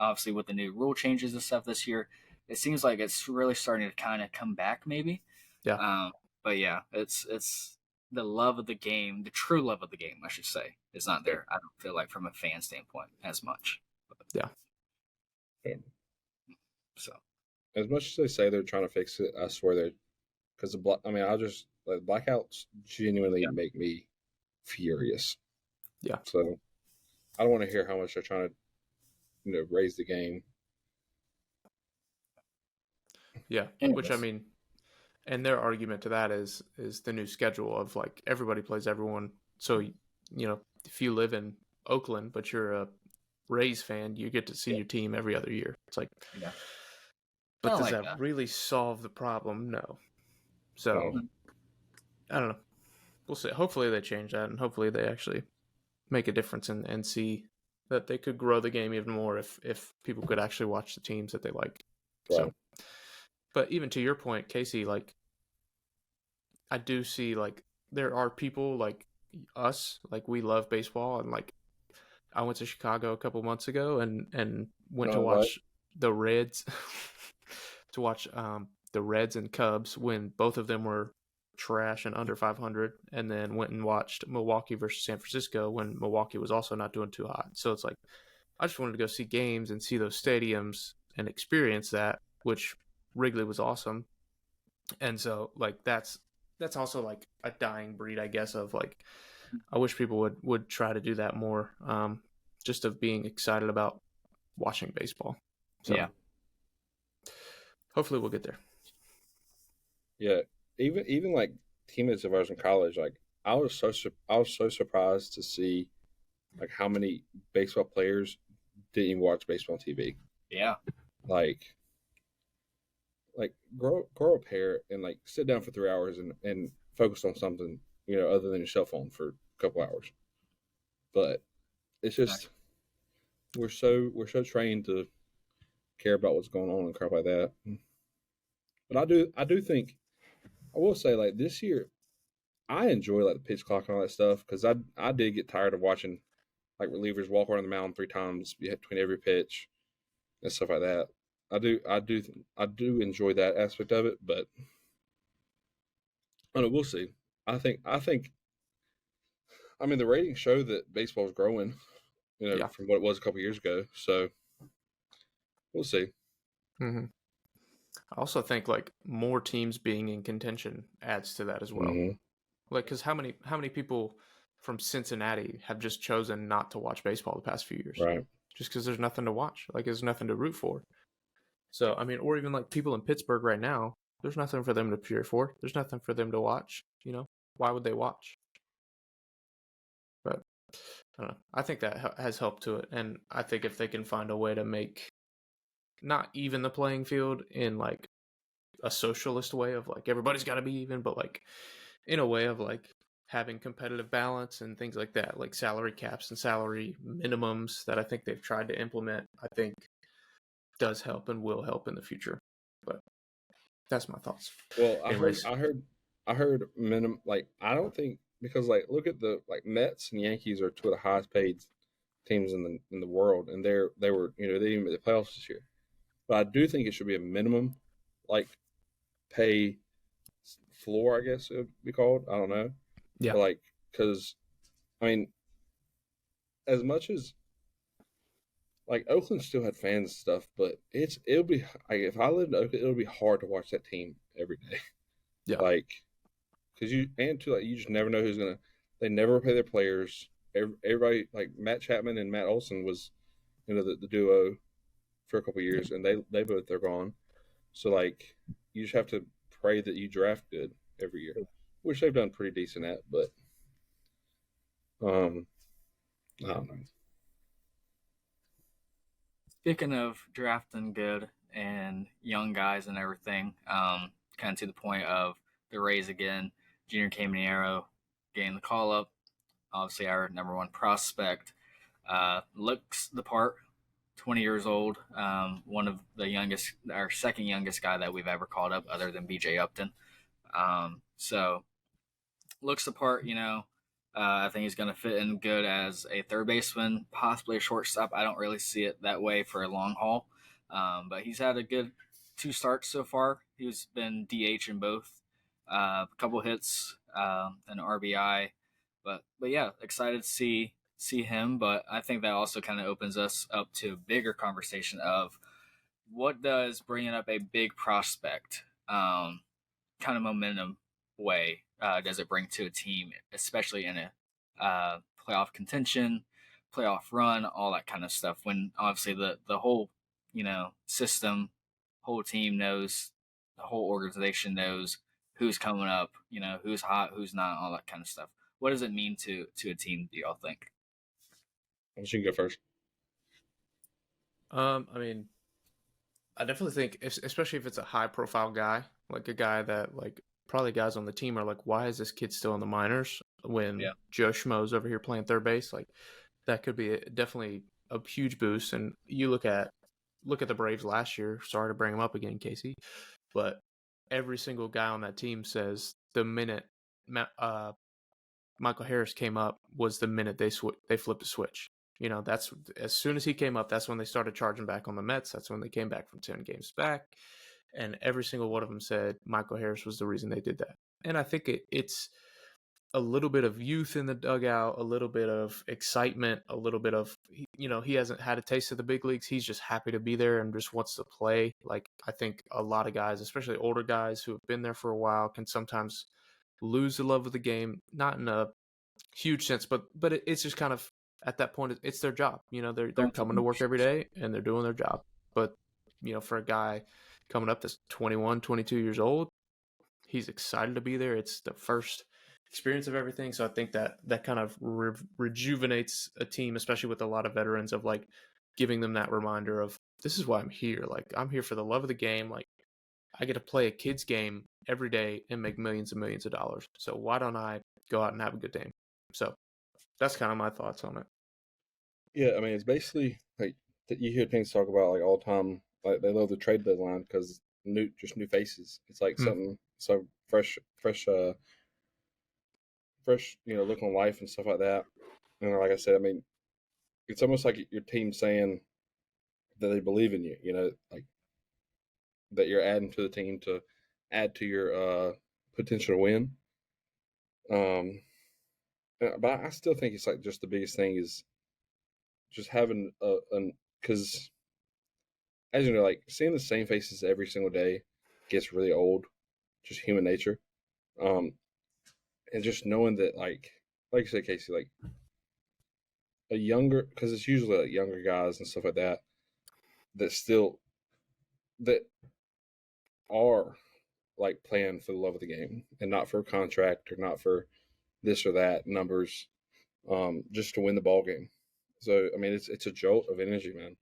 [SPEAKER 2] obviously with the new rule changes and stuff this year, it seems like it's really starting to kind of come back maybe.
[SPEAKER 3] Yeah.
[SPEAKER 2] But yeah, it's the love of the game, the true love of the game, I should say, is not there. I don't feel like from a fan standpoint as much. But,
[SPEAKER 4] yeah.
[SPEAKER 2] So
[SPEAKER 4] as much as they say they're trying to fix it, I swear they're because blackouts genuinely make me furious.
[SPEAKER 3] Yeah.
[SPEAKER 4] So I don't want to hear how much they're trying to, raise the game.
[SPEAKER 3] Yeah, which I mean, and their argument to that is the new schedule of like everybody plays everyone. So if you live in Oakland but you're a Rays fan, you get to see your team every other year. It's like, but does that really solve the problem? No. So I don't know. We'll see. Hopefully they change that, and hopefully they actually make a difference and see that they could grow the game even more if people could actually watch the teams that they like. Right. So. But even to your point, Casey, like I do see like there are people like us, like we love baseball, and like I went to Chicago a couple months ago and went to
[SPEAKER 4] No, what?
[SPEAKER 3] watch the Reds to watch the Reds and Cubs when both of them were trash and under 500, and then went and watched Milwaukee versus San Francisco when Milwaukee was also not doing too hot. So it's like I just wanted to go see games and see those stadiums and experience that, which Wrigley was awesome. And so like that's also like a dying breed, I guess, of like I wish people would try to do that more, just of being excited about watching baseball. So
[SPEAKER 2] Yeah.
[SPEAKER 3] hopefully we'll get there.
[SPEAKER 4] Yeah, even like teammates of ours in college, like I was so surprised to see like how many baseball players didn't even watch baseball on TV.
[SPEAKER 2] Yeah.
[SPEAKER 4] Like grow up here and like sit down for 3 hours and focus on something, other than your cell phone for a couple hours. But it's just we're so trained to care about what's going on and crap like that. But I do think I will say like this year I enjoy like the pitch clock and all that stuff because I did get tired of watching like relievers walk around the mound 3 times between every pitch and stuff like that. I do enjoy that aspect of it, but I don't know, we'll see. I think I mean the ratings show that baseball is growing,
[SPEAKER 3] Yeah.
[SPEAKER 4] from what it was a couple years ago. So we'll see.
[SPEAKER 3] Mm-hmm. I also think like more teams being in contention adds to that as well.
[SPEAKER 4] Mm-hmm.
[SPEAKER 3] Like, because how many people from Cincinnati have just chosen not to watch baseball the past few years,
[SPEAKER 4] Right.
[SPEAKER 3] just because there's nothing to watch, like there's nothing to root for. So I mean, or even like people in Pittsburgh right now, there's nothing for them to cheer for. There's nothing for them to watch. Why would they watch? But I don't know. I think that has helped to it, and I think if they can find a way to make not even the playing field in like a socialist way of like everybody's got to be even, but like in a way of like having competitive balance and things like that, like salary caps and salary minimums that I think they've tried to implement, I think does help and will help in the future. But that's my thoughts.
[SPEAKER 4] Well,
[SPEAKER 3] Anyways.
[SPEAKER 4] I heard minimum. Like I don't think because like look at the like Mets and Yankees are two of the highest paid teams in the world, and they were they didn't make the playoffs this year. But I do think it should be a minimum like pay floor, I guess it would be called. I don't know.
[SPEAKER 3] Yeah.
[SPEAKER 4] But like because I mean, as much as like Oakland still had fans and stuff, but it'll be like if I lived in Oakland, it'll be hard to watch that team every day.
[SPEAKER 3] Yeah.
[SPEAKER 4] Like because you just never know who's gonna. They never pay their players. Everybody like Matt Chapman and Matt Olson was, the duo for a couple of years, and they both are gone. So like you just have to pray that you draft good every year, which they've done pretty decent at. But I don't know.
[SPEAKER 2] Speaking of drafting good and young guys and everything, kind of to the point of the Rays again, Junior Caminero getting the call up. Obviously, our number one prospect looks the part. 20 years old, one of the youngest, our second youngest guy that we've ever called up, other than BJ Upton. So looks the part, I think he's going to fit in good as a third baseman, possibly a shortstop. I don't really see it that way for a long haul, but he's had a good 2 starts so far. He's been DH in both, a couple hits, an RBI, but yeah, excited to see him. But I think that also kind of opens us up to a bigger conversation of what does bringing up a big prospect kind of momentum way does it bring to a team, especially in a playoff contention, playoff run, all that kind of stuff. When obviously the whole system, whole team knows, the whole organization knows who's coming up, who's hot, who's not, all that kind of stuff. What does it mean to a team? Do y'all think?
[SPEAKER 4] You can go first.
[SPEAKER 3] I mean, I definitely think, especially if it's a high-profile guy, like a guy that like probably guys on the team are like, why is this kid still in the minors when Joe Schmo's over here playing third base? Like that could be definitely a huge boost. And you look at the Braves last year. Sorry to bring them up again, Casey, but every single guy on that team says the minute Michael Harris came up was the minute they flipped the switch. You know, that's as soon as he came up, that's when they started charging back on the Mets. That's when they came back from 10 games back. And every single one of them said Michael Harris was the reason they did that. And I think it's a little bit of youth in the dugout, a little bit of excitement, a little bit of, you know, he hasn't had a taste of the big leagues. He's just happy to be there and just wants to play. Like, I think a lot of guys, especially older guys who have been there for a while, can sometimes lose the love of the game, not in a huge sense, but it's just kind of at that point, it's their job. You know, they're coming to work every day and they're doing their job. But, you know, for a guy coming up that's 21, 22 years old, he's excited to be there. It's the first experience of everything. So I think that kind of rejuvenates a team, especially with a lot of veterans, of like giving them that reminder of, this is why I'm here. Like, I'm here for the love of the game. Like, I get to play a kid's game every day and make millions and millions of dollars. So why don't I go out and have a good game? So that's kind of my thoughts on it.
[SPEAKER 4] Yeah, I mean, it's basically like you hear teams talk about like all the time, like they love the trade deadline because new faces. It's like something so fresh, you know, look on life and stuff like that. And like I said, I mean, it's almost like your team saying that they believe in you. You know, like that you're adding to the team to add to your potential win. But I still think it's like just the biggest thing is just having because as you know, like seeing the same faces every single day gets really old, just human nature. And just knowing that like you said, Casey, like a younger, because it's usually like younger guys and stuff like that that are like playing for the love of the game and not for a contract or not for this or that numbers, just to win the ball game. So I mean, it's a jolt of energy, man.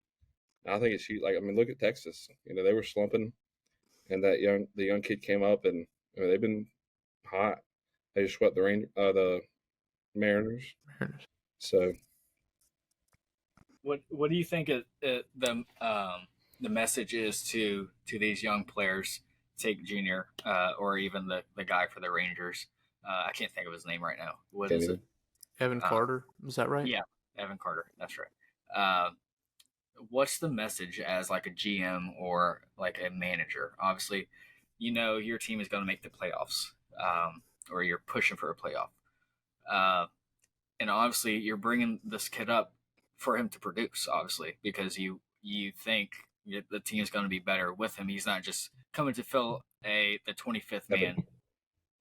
[SPEAKER 4] And I think it's huge. Like, I mean, look at Texas. You know, they were slumping, and the young kid came up, and I mean, they've been hot. They just swept the Mariners. So,
[SPEAKER 2] What do you think the message is to these young players, take Junior, or even the guy for the Rangers? I can't think of his name right now. What is it?
[SPEAKER 3] Evan Carter, is that right?
[SPEAKER 2] Yeah, Evan Carter. That's right. What's the message as like a GM or like a manager? Obviously, you know your team is going to make the playoffs, or you're pushing for a playoff, and obviously you're bringing this kid up for him to produce, obviously, because you think the team is going to be better with him. He's not just coming to fill the 25th man.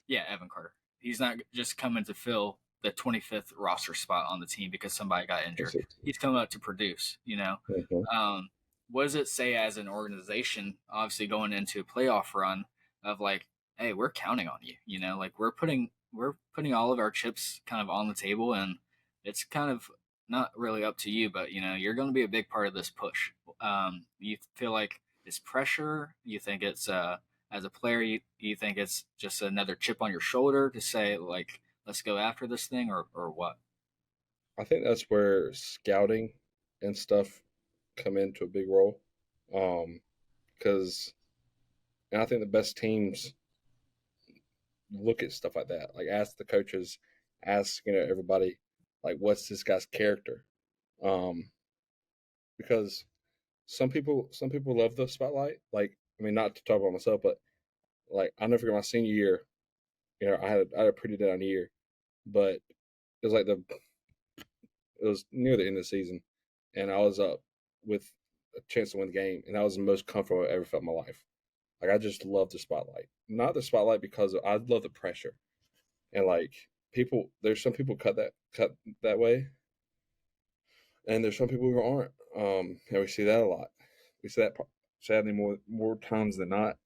[SPEAKER 2] Yeah, Evan Carter. He's not just coming to fill the 25th roster spot on the team because somebody got injured. He's coming out to produce, you know.
[SPEAKER 4] mm-hmm.
[SPEAKER 2] What does it say as an organization, obviously going into a playoff run of like, hey, we're counting on you, you know, like we're putting all of our chips kind of on the table, and it's kind of not really up to you, but you know, you're going to be a big part of this push. You feel like it's pressure? You think it's as a player, you think it's just another chip on your shoulder to say like, let's go after this thing, or what?
[SPEAKER 4] I think that's where scouting and stuff come into a big role. Because, and I think the best teams look at stuff like that. Like, ask the coaches, ask, you know, everybody, like, what's this guy's character? Because some people love the spotlight. Like, I mean, not to talk about myself, but like, I'll never forget my senior year. You know, I had a pretty down year, but it was like it was near the end of the season, and I was up with a chance to win the game, and that was the most comfortable I ever felt in my life. Like, I just love the spotlight. Not the spotlight because I love the pressure, and like there's some people cut that way, and there's some people who aren't. And we see that a lot. We see that sadly more times than not.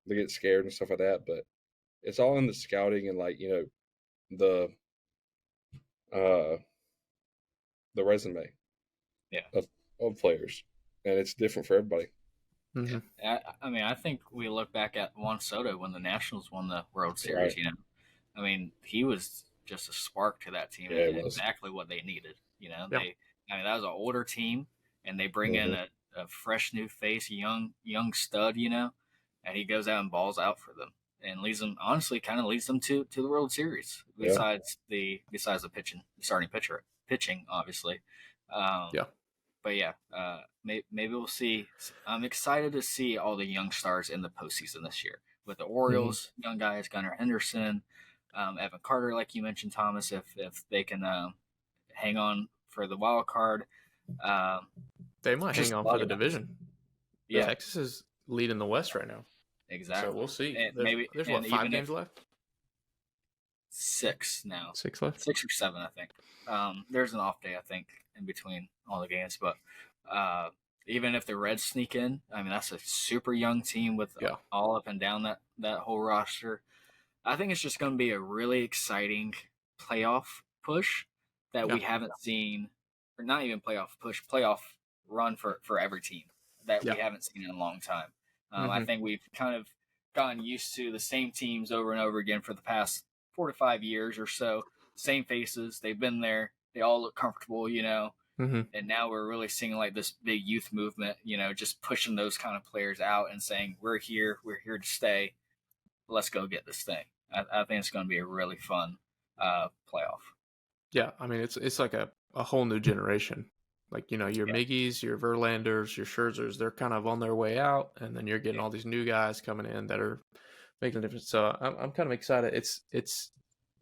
[SPEAKER 4] They get scared and stuff like that, but it's all in the scouting and like, you know, the resume, of players, and it's different for everybody.
[SPEAKER 2] Mm-hmm. I mean, I think we look back at Juan Soto when the Nationals won the World Series. Right. You know, I mean, he was just a spark to that team, and exactly what they needed. You know, that was an older team, and they bring in a fresh new face, a young stud. You know, and he goes out and balls out for them. and leads them, honestly, kind of leads them to the World Series.
[SPEAKER 4] Yeah.
[SPEAKER 2] Besides the starting pitching, obviously.
[SPEAKER 3] Yeah.
[SPEAKER 2] But yeah, maybe we'll see. I'm excited to see all the young stars in the postseason this year with the Orioles, young guys, Gunnar Henderson, Evan Carter, like you mentioned, Thomas. If they can hang on for the wild card,
[SPEAKER 3] They might
[SPEAKER 2] just
[SPEAKER 3] hang on
[SPEAKER 2] a lot
[SPEAKER 3] for the
[SPEAKER 2] of guys.
[SPEAKER 3] division.
[SPEAKER 2] Yeah,
[SPEAKER 3] Texas is leading the West right now.
[SPEAKER 2] exactly.
[SPEAKER 3] So we'll see.
[SPEAKER 2] And
[SPEAKER 3] There's what, 5 games left?
[SPEAKER 2] 6 now,
[SPEAKER 3] 6 left?
[SPEAKER 2] 6 or 7, I think. There's an off day, I think, in between all the games, but even if the Reds sneak in, I mean that's a super young team with all up and down that whole roster. I think it's just going to be a really exciting playoff push that we haven't seen, or not even playoff run for every team that we haven't seen in a long time. I think we've kind of gotten used to the same teams over and over again for the past 4 to 5 years or so. Same faces, they've been there, they all look comfortable, and now we're really seeing like this big youth movement, just pushing those kind of players out and saying, we're here to stay. Let's go get this thing. I think it's going to be a really fun playoff.
[SPEAKER 3] Yeah, I mean, it's like a whole new generation. Like, your Miggies, your Verlanders, your Scherzers, they're kind of on their way out, and then you're getting all these new guys coming in that are making a difference. So I'm kind of excited. It's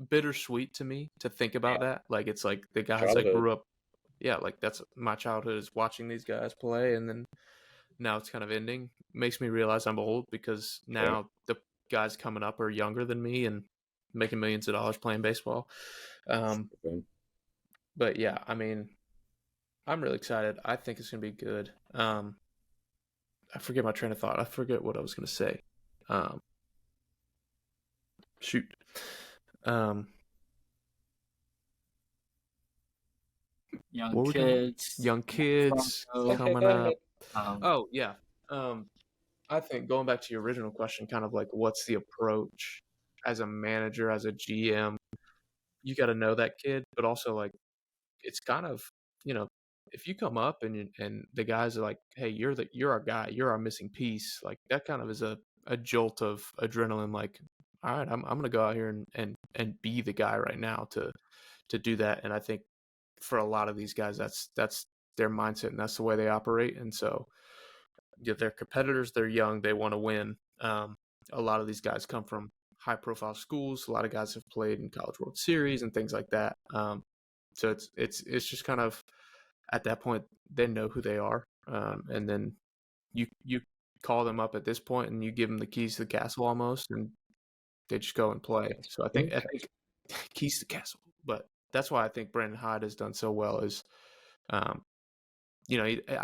[SPEAKER 3] bittersweet to me to think about that. Like, it's like the guys that grew up. Yeah, like that's my childhood is watching these guys play, and then now it's kind of ending. Makes me realize I'm old because now the guys coming up are younger than me and making millions of dollars playing baseball. But yeah, I mean, I'm really excited. I think it's going to be good. I forget my train of thought. I forget what I was going to say. Shoot.
[SPEAKER 2] Young kids
[SPEAKER 3] coming up. Oh, yeah. I think going back to your original question, kind of like what's the approach as a manager, as a GM, you got to know that kid, but also like it's kind of, if you come up and the guys are like, hey, you're our guy, you're our missing piece, like that kind of is a jolt of adrenaline. Like, all right, I'm going to go out here and be the guy right now to do that. And I think for a lot of these guys, that's their mindset and that's the way they operate. And so, they're competitors, they're young, they want to win. A lot of these guys come from high profile schools. A lot of guys have played in College World Series and things like that. So it's just kind of at that point they know who they are, and then you call them up at this point and you give them the keys to the castle almost, and they just go and play. So I think keys to the castle. But that's why I think Brandon Hyde has done so well. Is I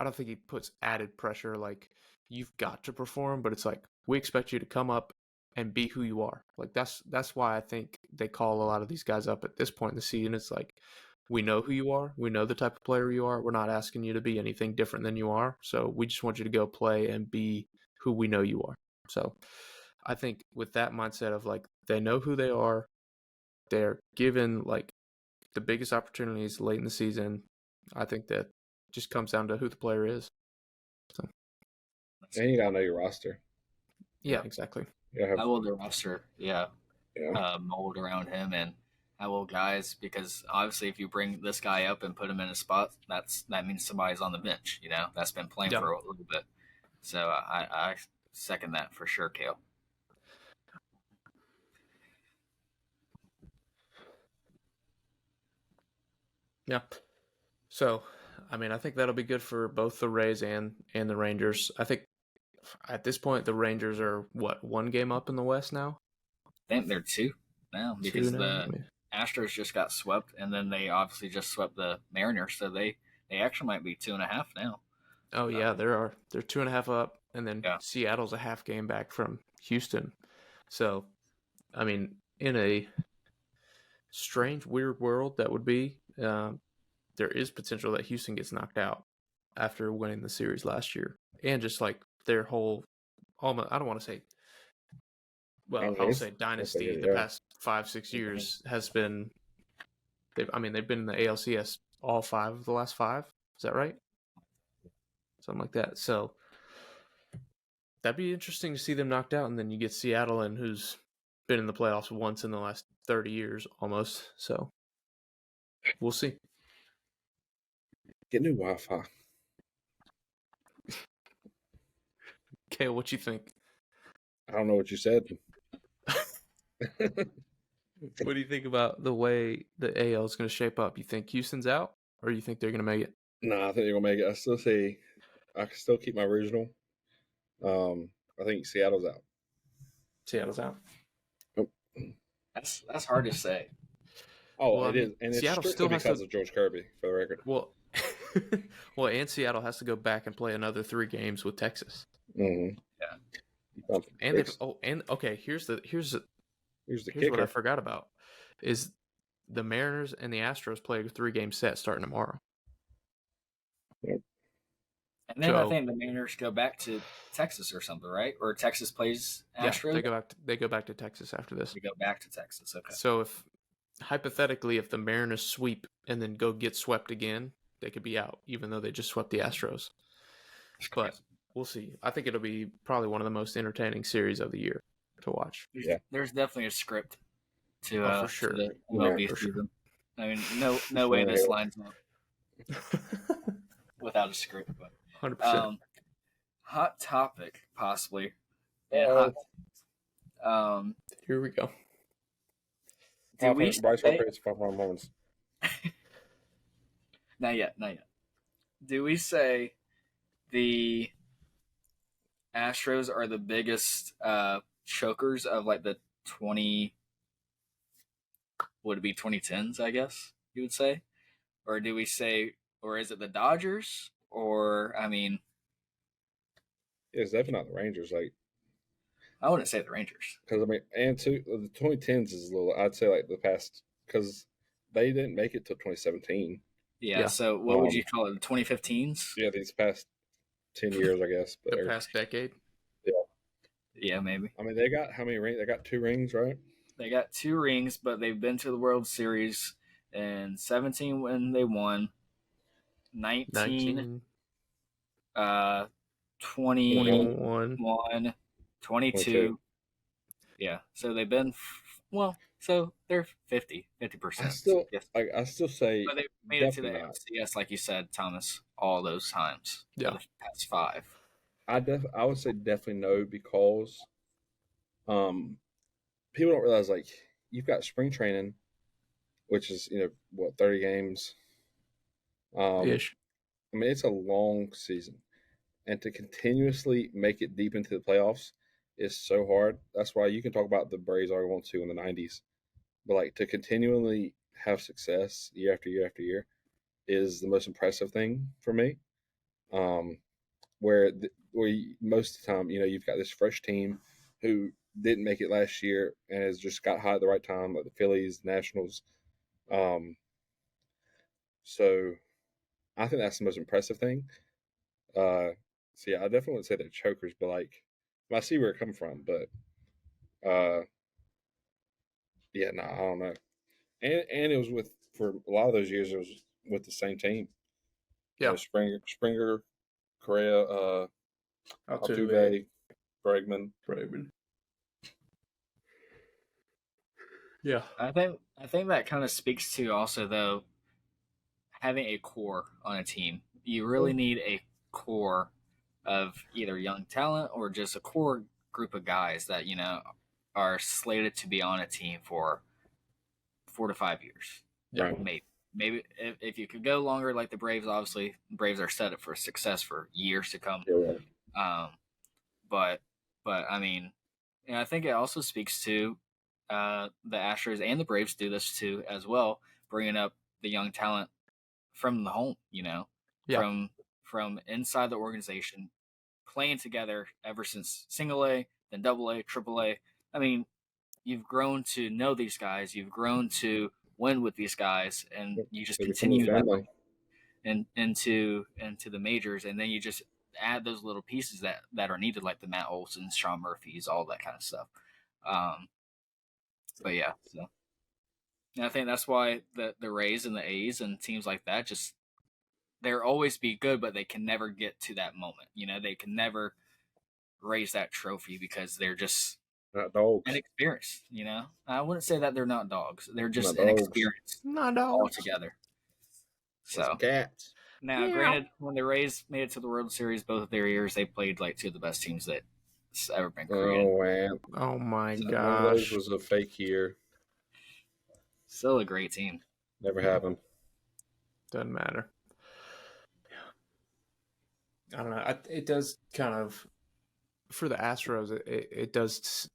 [SPEAKER 3] don't think he puts added pressure like you've got to perform, but it's like we expect you to come up and be who you are. Like that's why I think they call a lot of these guys up at this point in the season. It's like we know who you are, we know the type of player you are. We're not asking you to be anything different than you are. So we just want you to go play and be who we know you are. So I think with that mindset of like they know who they are, they're given like the biggest opportunities late in the season. I think that just comes down to who the player is. So.
[SPEAKER 4] And you gotta know your roster.
[SPEAKER 3] Yeah, exactly.
[SPEAKER 2] How will the roster, mold around him, and how will guys? Because obviously, if you bring this guy up and put him in a spot, that means somebody's on the bench. That's been playing for a little bit. So I second that for sure, Kale.
[SPEAKER 3] Yeah. So, I mean, I think that'll be good for both the Rays and the Rangers. I think at this point, the Rangers are, one game up in the West now?
[SPEAKER 2] I think they're 2 now because the Astros just got swept, and then they obviously just swept the Mariners, so they actually might be 2.5 now.
[SPEAKER 3] Oh, yeah, they're 2.5 up, and then Seattle's a half game back from Houston. So, I mean, in a strange, weird world that would be, there is potential that Houston gets knocked out after winning the series last year. And just like their whole, almost, I don't want to say, I'll say dynasty the past 5-6 years has been, they've been in the ALCS all 5 of the last 5. Is that right? Something like that. So that'd be interesting to see them knocked out. And then you get Seattle, and who's been in the playoffs once in the last 30 years almost. So we'll see.
[SPEAKER 4] Get new Wi-Fi.
[SPEAKER 3] Kale, what you think?
[SPEAKER 4] I don't know what you said.
[SPEAKER 3] What do you think about the way the AL is going to shape up? You think Houston's out, or you think they're going to make it?
[SPEAKER 4] No, I think they're gonna make it. I still say I can still keep my original. I think Seattle's out.
[SPEAKER 3] Seattle's out.
[SPEAKER 2] That's hard to say.
[SPEAKER 4] Oh,
[SPEAKER 3] Well,
[SPEAKER 4] it is, and it's
[SPEAKER 3] Seattle
[SPEAKER 4] strictly
[SPEAKER 3] still has
[SPEAKER 4] because
[SPEAKER 3] to-
[SPEAKER 4] of George Kirby, for the record.
[SPEAKER 3] Well, well, and Seattle has to go back and play another 3 games with Texas.
[SPEAKER 4] Mm-hmm.
[SPEAKER 2] Yeah.
[SPEAKER 3] And okay, here's
[SPEAKER 4] the
[SPEAKER 3] here's what I
[SPEAKER 4] kicker.
[SPEAKER 3] forgot about is the Mariners and the Astros play a 3-game set starting tomorrow.
[SPEAKER 2] And then I
[SPEAKER 3] So-
[SPEAKER 2] think the Mariners go back to Texas or something, right? Or Texas plays Astros.
[SPEAKER 3] Yeah, they go back to Texas after this.
[SPEAKER 2] We go back to Texas. Okay.
[SPEAKER 3] So if hypothetically, if the Mariners sweep and then go get swept again, they could be out, even though they just swept the Astros. But we'll see. I think it'll be probably one of the most entertaining series of the year to watch.
[SPEAKER 4] Yeah.
[SPEAKER 2] There's definitely a script to
[SPEAKER 3] for sure.
[SPEAKER 2] to the MLB
[SPEAKER 4] Yeah, for sure.
[SPEAKER 2] season. I mean, no way this lines up without a script. But
[SPEAKER 3] 100%.
[SPEAKER 2] hot topic, possibly.
[SPEAKER 4] Uh-oh.
[SPEAKER 3] Here we go.
[SPEAKER 2] Do we
[SPEAKER 4] Bryce
[SPEAKER 2] say,
[SPEAKER 4] Harper 500 moments.
[SPEAKER 2] not yet. Do we say the Astros are the biggest chokers of like the 2010s, I guess you would say? Or do we say, or is it the Dodgers? Or, I mean,
[SPEAKER 4] Yeah, it's definitely not the Rangers. Like,
[SPEAKER 2] I wouldn't say the Rangers.
[SPEAKER 4] because I mean, and too, the 2010s is a little. I'd say like the past, because they didn't make it till 2017.
[SPEAKER 2] Yeah, so what would you call it? The 2015s?
[SPEAKER 4] Yeah, these past 10 years, I guess. But
[SPEAKER 3] The past decade.
[SPEAKER 2] Yeah, maybe.
[SPEAKER 4] I mean, they got how many rings? They got 2 rings, right?
[SPEAKER 2] They got 2 rings, but they've been to the World Series in 17 when they won, 19, 21,
[SPEAKER 3] 21.
[SPEAKER 2] 22. Yeah, so they've been, so they're 50%.
[SPEAKER 4] I still say,
[SPEAKER 2] But they made it to the
[SPEAKER 4] definitely not.
[SPEAKER 2] ALCS, like you said, Thomas, all those times.
[SPEAKER 3] Yeah.
[SPEAKER 2] For the past 5.
[SPEAKER 4] I would say definitely no, because people don't realize, like, you've got spring training, which is 30 games.
[SPEAKER 3] Ish.
[SPEAKER 4] I mean, it's a long season, and to continuously make it deep into the playoffs is so hard. That's why you can talk about the Braves are going to in the 90s, but like to continually have success year after year after year is the most impressive thing for me. Where most of the time, you've got this fresh team who didn't make it last year and has just got hot at the right time, like the Phillies, the Nationals. So I think that's the most impressive thing. So yeah, I definitely wouldn't say they're chokers, but like, I see where it comes from, but yeah, no, I don't know. And it was for a lot of those years, it was with the same team.
[SPEAKER 3] Yeah.
[SPEAKER 4] Springer, Correa, Altuve, Bregman.
[SPEAKER 3] Yeah.
[SPEAKER 2] I think that kind of speaks to also, though, having a core on a team. You really need a core of either young talent or just a core group of guys that are slated to be on a team for 4 to 5 years.
[SPEAKER 3] Yeah.
[SPEAKER 2] Maybe if you could go longer, like the Braves. Obviously, the Braves are set up for success for years to come.
[SPEAKER 4] Yeah.
[SPEAKER 2] But I mean, I think it also speaks to the Astros and the Braves do this too as well, bringing up the young talent from the home.
[SPEAKER 3] Yeah.
[SPEAKER 2] From inside the organization, playing together ever since single A, then double A, triple A. I mean, you've grown to know these guys. You've grown to win with these guys, and you just continue that into the majors, and then you just add those little pieces that are needed, like the Matt Olsons, Sean Murphys, all that kind of stuff. But yeah, so and I think that's why the Rays and the A's and teams like that just they'll always be good, but they can never get to that moment. They can never raise that trophy because they're just
[SPEAKER 4] Not dogs.
[SPEAKER 2] and experience. I wouldn't say that they're not dogs; they're just
[SPEAKER 4] Not dogs.
[SPEAKER 2] inexperienced
[SPEAKER 3] Not dogs.
[SPEAKER 2] altogether. So
[SPEAKER 4] It's cats.
[SPEAKER 2] now,
[SPEAKER 3] Meow.
[SPEAKER 2] granted, when the Rays made it to the World Series, both of their years, they played like two of the best teams that's ever been created.
[SPEAKER 4] Oh man,
[SPEAKER 3] Oh my
[SPEAKER 2] So,
[SPEAKER 4] one of those
[SPEAKER 3] gosh.
[SPEAKER 4] was a fake year.
[SPEAKER 2] Still a great team.
[SPEAKER 4] Never happened.
[SPEAKER 3] Doesn't matter. I don't know. It does kind of, for the Astros, it does.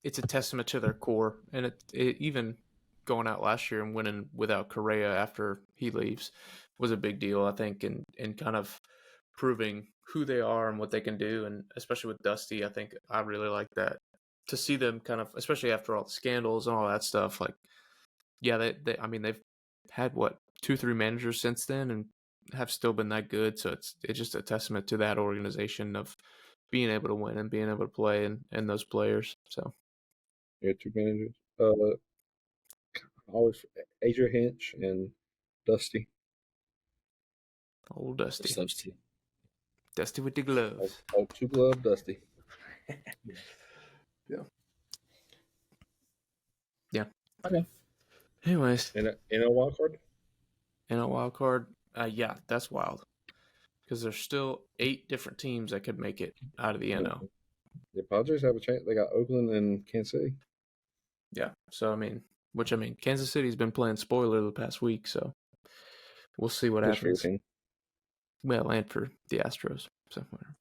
[SPEAKER 3] It's a testament to their core, and it even going out last year and winning without Correa after he leaves was a big deal, I think, and kind of proving who they are and what they can do, and especially with Dusty, I think I really like that to see them kind of, especially after all the scandals and all that stuff. Like, yeah, I mean, they've had what 2-3 managers since then, and have still been that good. So it's just a testament to that organization of being able to win and being able to play and those players. So
[SPEAKER 4] Yeah, 2 managers. Always Adrian Hinch and Dusty.
[SPEAKER 3] old Dusty,
[SPEAKER 2] Just those two.
[SPEAKER 3] Dusty with the gloves.
[SPEAKER 4] Old 2 glove Dusty.
[SPEAKER 3] Yeah.
[SPEAKER 2] Okay.
[SPEAKER 3] Anyways,
[SPEAKER 4] In a wild card.
[SPEAKER 3] in a wild card, yeah, that's wild because there's still 8 different teams that could make it out of the NL.
[SPEAKER 4] The Padres have a chance. They got Oakland and Kansas City.
[SPEAKER 3] Yeah. So I mean, Kansas City's been playing spoiler the past week, so we'll see what
[SPEAKER 4] Just for your
[SPEAKER 3] happens.
[SPEAKER 4] team.
[SPEAKER 3] Well, and for the Astros, so whatever.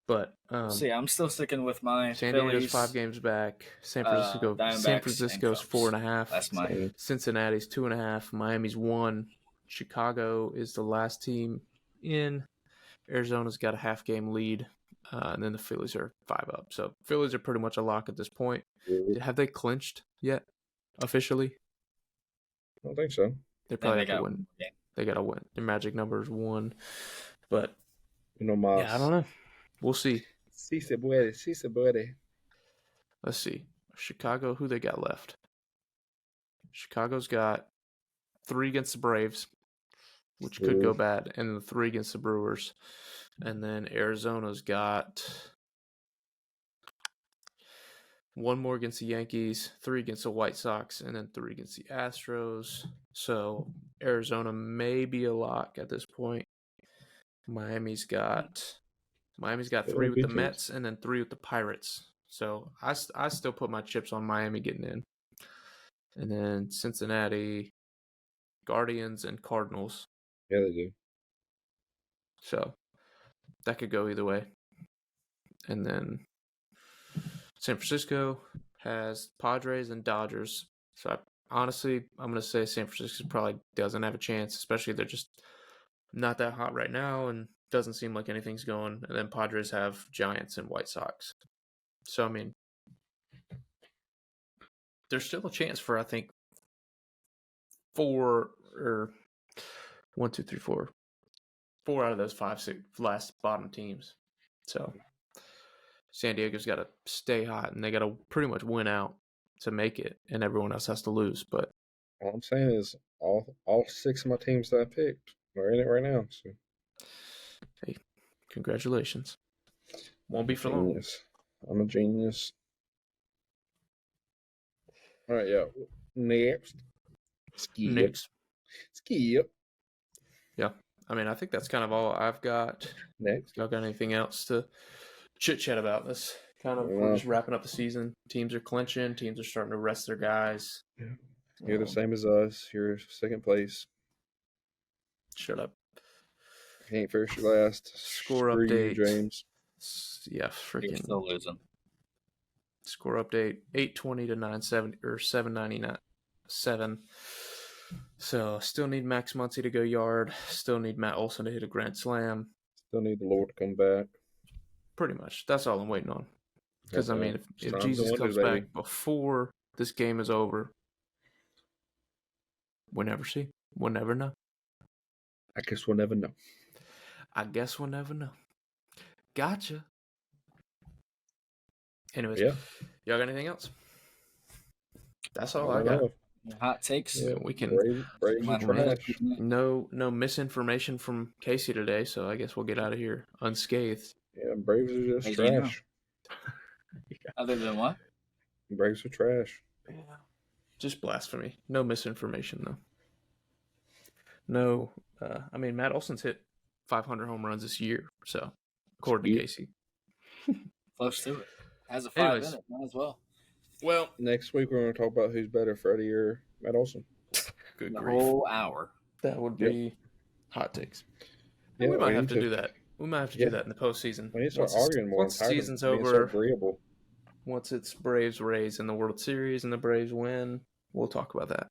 [SPEAKER 3] But
[SPEAKER 2] See, I'm still sticking with my
[SPEAKER 3] San
[SPEAKER 2] Phillies.
[SPEAKER 3] Diego's 5 games back. San Francisco,
[SPEAKER 2] Diamondbacks,
[SPEAKER 3] San
[SPEAKER 2] and
[SPEAKER 3] Francisco's
[SPEAKER 2] Cubs.
[SPEAKER 3] 4.5.
[SPEAKER 2] That's my
[SPEAKER 4] Same.
[SPEAKER 3] Cincinnati's 2.5. Miami's 1. Chicago is the last team in. Arizona's got a half game lead, and then the Phillies are 5 up. So Phillies are pretty much a lock at this point. Have they clinched yet officially?
[SPEAKER 4] I don't think so.
[SPEAKER 3] They probably
[SPEAKER 2] they
[SPEAKER 3] have to
[SPEAKER 2] got
[SPEAKER 3] win. They got to win. Their magic number is 1. But
[SPEAKER 4] Mas.
[SPEAKER 3] yeah, I don't know. We'll see.
[SPEAKER 4] Si se puede.
[SPEAKER 3] Let's see. Chicago, who they got left? Chicago's got 3 against the Braves, which could go bad, and then 3 against the Brewers. And then Arizona's got 1 more against the Yankees, 3 against the White Sox, and then 3 against the Astros. So Arizona may be a lock at this point. Miami's got 3 with the Mets and then 3 with the Pirates. So I still put my chips on Miami getting in. And then Cincinnati, Guardians, and Cardinals.
[SPEAKER 4] Yeah, they do.
[SPEAKER 3] So that could go either way. And then San Francisco has Padres and Dodgers. So honestly, I'm going to say San Francisco probably doesn't have a chance, especially they're just not that hot right now and doesn't seem like anything's going. And then Padres have Giants and White Sox. So, I mean, there's still a chance for, I think, 4 out of those 5 last bottom teams. So San Diego's got to stay hot, and they got to pretty much win out to make it, and everyone else has to lose. But
[SPEAKER 4] all I'm saying is all 6 of my teams that I picked are in it right now. So
[SPEAKER 3] hey, congratulations. Won't be for long.
[SPEAKER 4] I'm a genius. All right, yeah. Next. Skip.
[SPEAKER 3] Yeah. I mean, I think that's kind of all I've got.
[SPEAKER 4] Next.
[SPEAKER 3] Y'all got anything else to chit-chat about? This kind of, we're just wrapping up the season. Teams are clinching. Teams are starting to rest their guys.
[SPEAKER 4] Yeah. You're the same as us. You're 2nd place.
[SPEAKER 3] Shut up.
[SPEAKER 4] You ain't first, you're last.
[SPEAKER 3] Score
[SPEAKER 4] Screw
[SPEAKER 3] update.
[SPEAKER 4] you, James.
[SPEAKER 3] Yeah, freaking.
[SPEAKER 2] You're still losing.
[SPEAKER 3] Score update 820 to 970 or 799. So still need Max Muncy to go yard. Still need Matt Olson to hit a grand slam.
[SPEAKER 4] Still need the Lord to come back.
[SPEAKER 3] Pretty much. That's all I'm waiting on. Because, I mean, if Jesus comes
[SPEAKER 4] baby.
[SPEAKER 3] back before this game is over, we'll never see. We'll never know.
[SPEAKER 4] I guess we'll never know.
[SPEAKER 3] Gotcha. Anyways,
[SPEAKER 4] Yeah.
[SPEAKER 3] y'all got anything else? That's all I got.
[SPEAKER 2] Hot takes.
[SPEAKER 3] Yeah, we can.
[SPEAKER 4] Braves are trash.
[SPEAKER 3] No misinformation from Casey today, so I guess we'll get out of here unscathed.
[SPEAKER 4] Yeah, Braves are just
[SPEAKER 2] Hey,
[SPEAKER 4] trash.
[SPEAKER 2] Other than what?
[SPEAKER 4] Braves are trash.
[SPEAKER 3] Yeah. Just blasphemy. No misinformation, though. No. I mean, Matt Olson's hit 500 home runs this year, so according to Casey.
[SPEAKER 2] Close to it. Has a 5
[SPEAKER 3] Anyways.
[SPEAKER 2] in it. Might as well.
[SPEAKER 3] Well,
[SPEAKER 4] Next week we're going to talk about who's better, Freddie or Matt Olson.
[SPEAKER 3] good
[SPEAKER 2] The
[SPEAKER 3] grief.
[SPEAKER 2] whole hour.
[SPEAKER 3] That would be hot takes.
[SPEAKER 4] Yeah,
[SPEAKER 3] we might
[SPEAKER 4] we
[SPEAKER 3] have
[SPEAKER 4] need
[SPEAKER 3] to do that. We might have to do that in the postseason.
[SPEAKER 4] We need to start arguing more.
[SPEAKER 3] Once the season's
[SPEAKER 4] being so
[SPEAKER 3] over,
[SPEAKER 4] agreeable.
[SPEAKER 3] once it's Braves Rays in the World Series and the Braves win, we'll talk about that.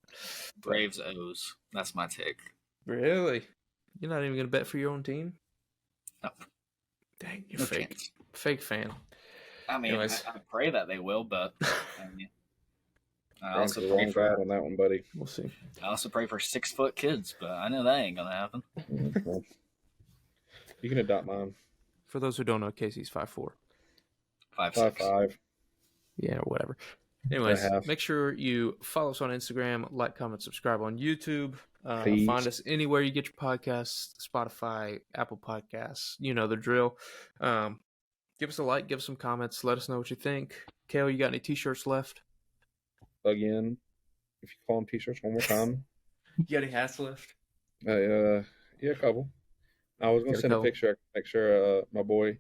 [SPEAKER 2] Braves O's. That's my take.
[SPEAKER 3] Really? You're not even going to bet for your own team?
[SPEAKER 2] No.
[SPEAKER 3] Dang, you're
[SPEAKER 2] No
[SPEAKER 3] fake.
[SPEAKER 2] chance.
[SPEAKER 3] Fake fan.
[SPEAKER 2] I mean,
[SPEAKER 3] Anyways.
[SPEAKER 2] I pray that they will, but I
[SPEAKER 4] Praying
[SPEAKER 2] also
[SPEAKER 4] for the
[SPEAKER 2] pray
[SPEAKER 4] wrong
[SPEAKER 2] for
[SPEAKER 4] guy on that one, buddy.
[SPEAKER 3] We'll see.
[SPEAKER 2] 6-foot kids, but I know that ain't gonna happen.
[SPEAKER 4] Well, you can adopt mine.
[SPEAKER 3] For those who don't know, Casey's 5'4".
[SPEAKER 2] 5'6".
[SPEAKER 4] 5'5".
[SPEAKER 3] Yeah, or whatever. Anyways,
[SPEAKER 4] half.
[SPEAKER 3] make sure you follow us on Instagram, like, comment, subscribe on YouTube.
[SPEAKER 4] Please.
[SPEAKER 3] Find us anywhere you get your podcasts, Spotify, Apple Podcasts. You know the drill. Give us a like, give us some comments, let us know what you think. Kale, you got any t-shirts left?
[SPEAKER 4] Again, if you call them t-shirts one more time.
[SPEAKER 3] You got any hats left?
[SPEAKER 4] Yeah, a couple. I was going to
[SPEAKER 3] Got a
[SPEAKER 4] send a
[SPEAKER 3] couple.
[SPEAKER 4] picture. Make sure my boy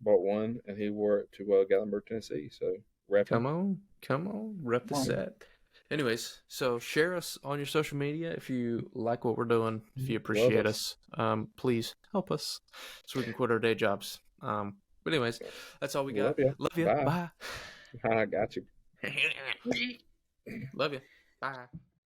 [SPEAKER 4] bought one, and he wore it to Gatlinburg, Tennessee. So, rep him.
[SPEAKER 3] Come on, rep the
[SPEAKER 4] Come on.
[SPEAKER 3] set. Anyways, so share us on your social media if you like what we're doing, if you appreciate us. Please help us so we can quit our day jobs. But anyways, that's all we got.
[SPEAKER 4] Love ya.
[SPEAKER 3] Love you.
[SPEAKER 4] Bye.
[SPEAKER 3] Bye.
[SPEAKER 4] I got you.
[SPEAKER 3] Love you. Bye.